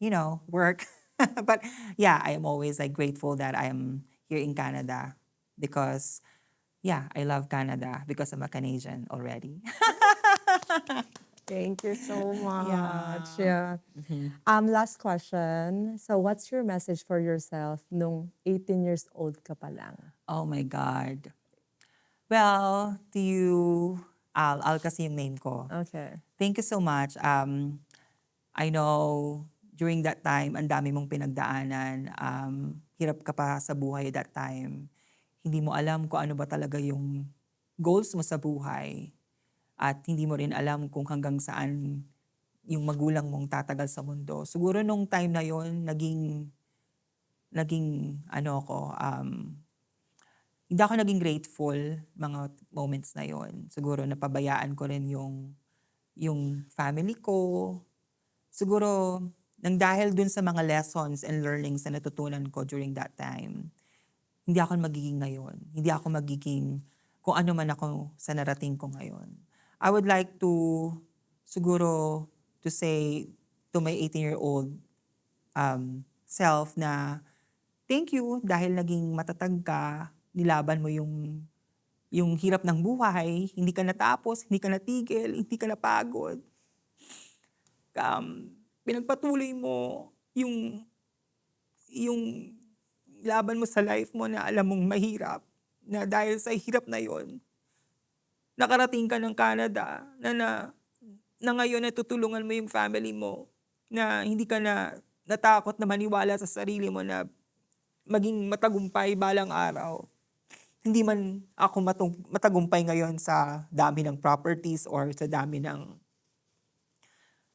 S2: you know, work. But yeah, I am always like grateful that I am here in Canada because yeah, I love Canada because I'm a Canadian already.
S1: Thank you so much.
S2: Yeah.
S1: Yeah. Last question. So what's your message for yourself nung 18 years old ka pa lang?
S2: Oh my God. Well, to you, Al kasi yung name ko.
S1: Okay.
S2: Thank you so much. I know during that time, ang dami mong pinagdaanan. Hirap ka pa sa buhay that time. Hindi mo alam kung ano ba talaga yung goals mo sa buhay. At hindi mo rin alam kung hanggang saan yung magulang mong tatagal sa mundo. Siguro nung time na yon naging ano ko, hindi ako naging grateful mga moments na yon. Siguro napabayaan ko rin yung family ko. Siguro nang dahil dun sa mga lessons and learnings na natutunan ko during that time, hindi ako magiging ngayon. Hindi ako magiging kung ano man ako sa narating ko ngayon. I would like to siguro to say to my 18-year-old self na thank you dahil naging matatag ka, nilaban mo yung hirap ng buhay, hindi ka natapos, hindi ka natigil, hindi ka napagod. Pinagpatuloy mo yung laban mo sa life mo na alam mong mahirap, na dahil sa hirap na yon nakarating ka ng Canada na ngayon natutulungan mo yung family mo, na hindi ka na natakot na maniwala sa sarili mo na maging matagumpay balang araw. Hindi man ako matagumpay ngayon sa dami ng properties or sa dami ng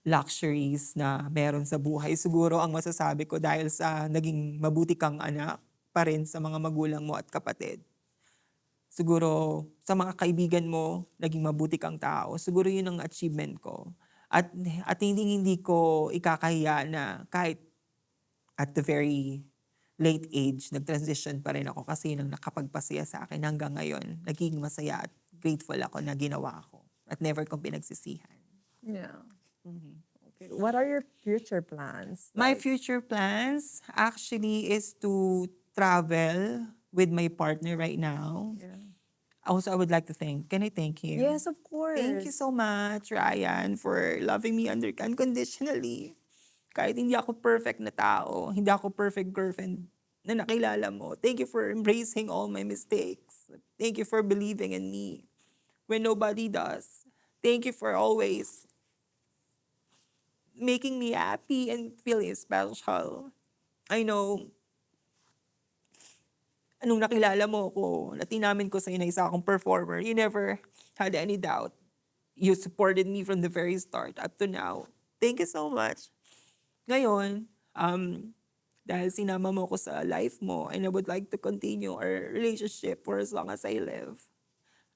S2: luxuries na meron sa buhay. Siguro ang masasabi ko dahil sa naging mabuti kang anak pa rin sa mga magulang mo at kapatid. Siguro sa mga kaibigan mo, naging mabuti kang tao. Siguro yun ang achievement ko. At hindi ko ikakahiya na kahit at the very late age, nag-transition pa rin ako kasi yun ang nakapagpasaya sa akin hanggang ngayon. Naging masaya at grateful ako na ginawa ko at never kong pinagsisihan.
S1: Yeah. Okay. What are your future plans?
S2: My future plans actually is to travel with my partner right now.
S1: Yeah.
S2: Also, I would like to can I thank him?
S1: Yes, of course.
S2: Thank you so much, Ryan, for loving me unconditionally. Kahit hindi ako perfect na tao, hindi ako perfect girlfriend na nakilala mo. Thank you for embracing all my mistakes. Thank you for believing in me when nobody does. Thank you for always making me happy and feeling special. I know, anong nakilala mo ko, na tinamin ko sa'yo na isa akong performer, you never had any doubt. You supported me from the very start up to now. Thank you so much. Ngayon, dahil sinama mo ko sa life mo and I would like to continue our relationship for as long as I live.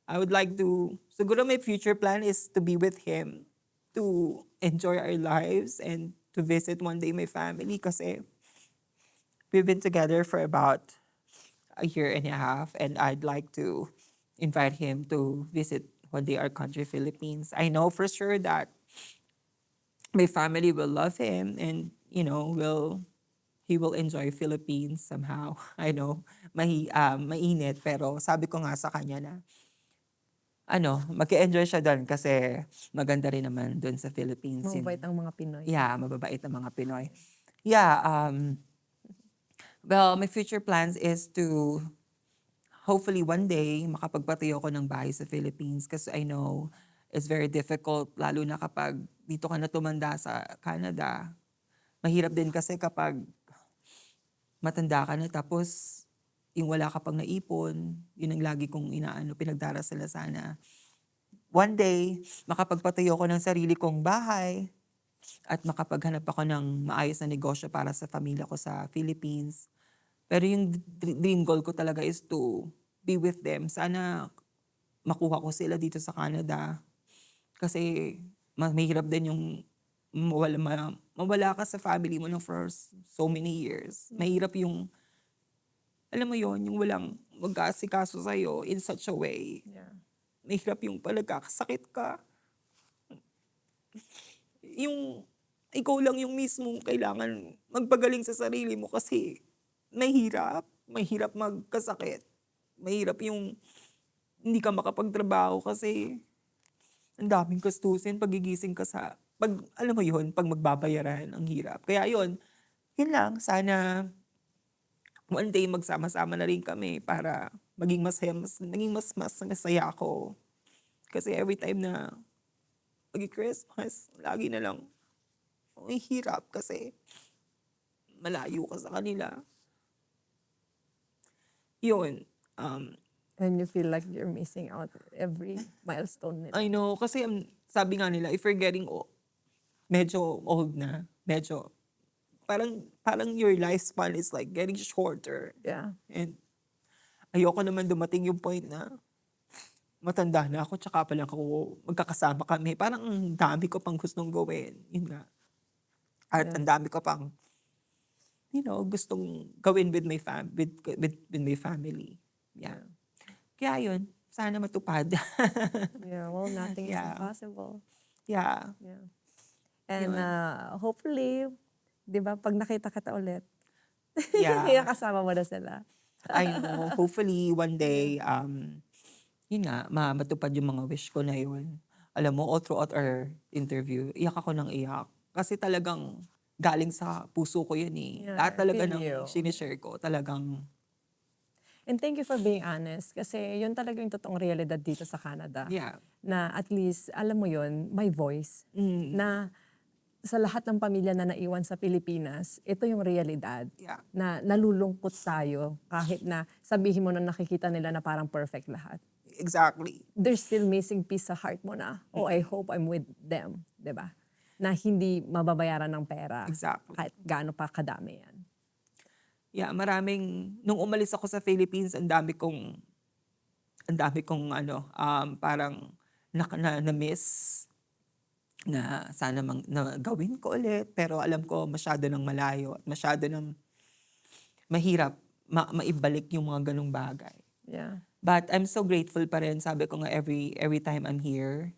S2: I would like to, siguro my future plan is to be with him, to enjoy our lives and to visit one day my family kasi we've been together for about a year and a half and I'd like to invite him to visit one day our country, Philippines. I know for sure that my family will love him and, you know, he will enjoy Philippines somehow. I know, mainit, pero sabi ko nga sa kanya na, mag-enjoy siya doon kasi maganda rin naman doon sa Philippines.
S1: Mababait ang mga Pinoy.
S2: Yeah, mababait ang mga Pinoy. Yeah, well, my future plans is to hopefully one day makapagpatayo ko ng bahay sa Philippines kasi I know it's very difficult lalo na kapag dito ka na tumanda sa Canada. Mahirap din kasi kapag
S3: matanda ka na tapos yung wala ka pang naipon, yun ang lagi kong pinagdarasal na sana. One day, makapagpatayo ko ng sarili kong bahay at makapaghanap ako ng maayos na negosyo para sa pamilya ko sa Philippines. Pero yung dream goal ko talaga is to be with them. Sana makuha ko sila dito sa Canada. Kasi mahirap din yung mawala ka sa family mo no for so many years. Mahirap yung, alam mo yon yung walang mag-aasikaso sa'yo in such a way.
S1: Yeah.
S3: Mahirap yung palagkakasakit ka. Yung ikaw lang yung mismong kailangan magpagaling sa sarili mo kasi mahirap. Mahirap magkasakit. Mahirap yung hindi ka makapagtrabaho kasi ang daming gastusin pagigising ka alam mo yun, pag magbabayaran, ang hirap. Kaya yun lang, sana one day magsama-sama na rin kami para maging naging mas masaya ako. Kasi every time na Christmas, lagi na lang, ang hirap kasi malayo ka sa kanila. Yun,
S1: And you feel like you're missing out every milestone nila.
S3: I know, kasi sabi nga nila, if you're getting medyo old na, medyo, parang your lifespan is like getting shorter.
S1: Yeah.
S3: And ayoko naman dumating yung point na matanda na ako, tsaka pa lang ako magkakasama kami. Parang ang dami ko pang gustong gawin. Yun nga. At
S1: Yeah.
S3: ang dami ko pang, gustong gawin with my my family. Yeah. Kaya yun, sana matupad.
S1: Yeah, well, nothing is
S3: Yeah.
S1: impossible.
S3: Yeah.
S1: Yeah. And
S3: Yun.
S1: hopefully, 'di ba, pag nakita kita ulit,
S3: Yeah.
S1: kasama mo na sila.
S3: I know. Hopefully, one day, yun nga, matupad yung mga wish ko na yun. Alam mo, all throughout our interview, iyak ako ng iyak. Kasi talagang galing sa puso ko yun eh.
S1: Yeah,
S3: Lahat
S1: I
S3: talaga
S1: feel
S3: ng
S1: you.
S3: sinishare ko, talagang,
S1: And thank you for being honest kasi yun talaga yung totoong realidad dito sa Canada.
S3: yeah.
S1: Na at least, alam mo yun, may voice.
S3: Mm,
S1: Na sa lahat ng pamilya na naiwan sa Pilipinas, ito yung realidad.
S3: yeah.
S1: Na nalulungkot tayo kahit na sabihin mo na nakikita nila na parang perfect lahat.
S3: Exactly.
S1: There's still missing piece sa heart mo na, oh, I hope I'm with them. 'Di ba? Na hindi mababayaran ng pera
S3: Exactly.
S1: kahit gaano pa kadami yan.
S3: Yeah, nung umalis ako sa Philippines, ang dami kong parang na-miss na sana na gawin ko ulit. Pero alam ko masyado ng malayo at masyado ng mahirap maibalik yung mga ganong bagay.
S1: Yeah.
S3: But I'm so grateful pa rin. Sabi ko nga every time I'm here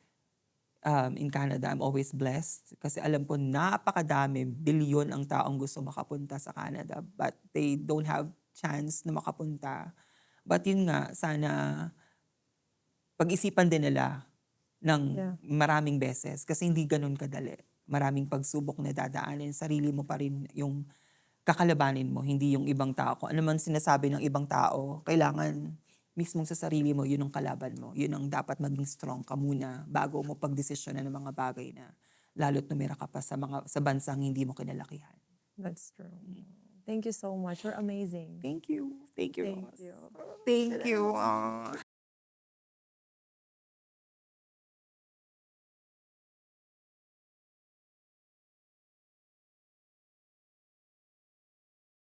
S3: in Canada, I'm always blessed. Kasi alam ko napakadami, bilyon ang taong gusto makapunta sa Canada. But they don't have chance na makapunta. But yun nga, sana pag-isipan din nila ng
S1: Yeah.
S3: maraming beses. Kasi hindi ganun kadali. Maraming pagsubok na dadaanin. Sarili mo pa rin yung kakalabanin mo, hindi yung ibang tao. Kung ano man sinasabi ng ibang tao, kailangan mismong sa sarili mo, yun ang kalaban mo. Yun ang dapat maging strong ka muna bago mo pagdesisyonan ng mga bagay na lalo't tumira ka pa sa bansang hindi mo kinalakihan.
S1: That's true. Thank you so much. You're amazing.
S3: Thank you. Thank you,
S1: Thank
S3: Ross.
S1: you.
S3: Thank you.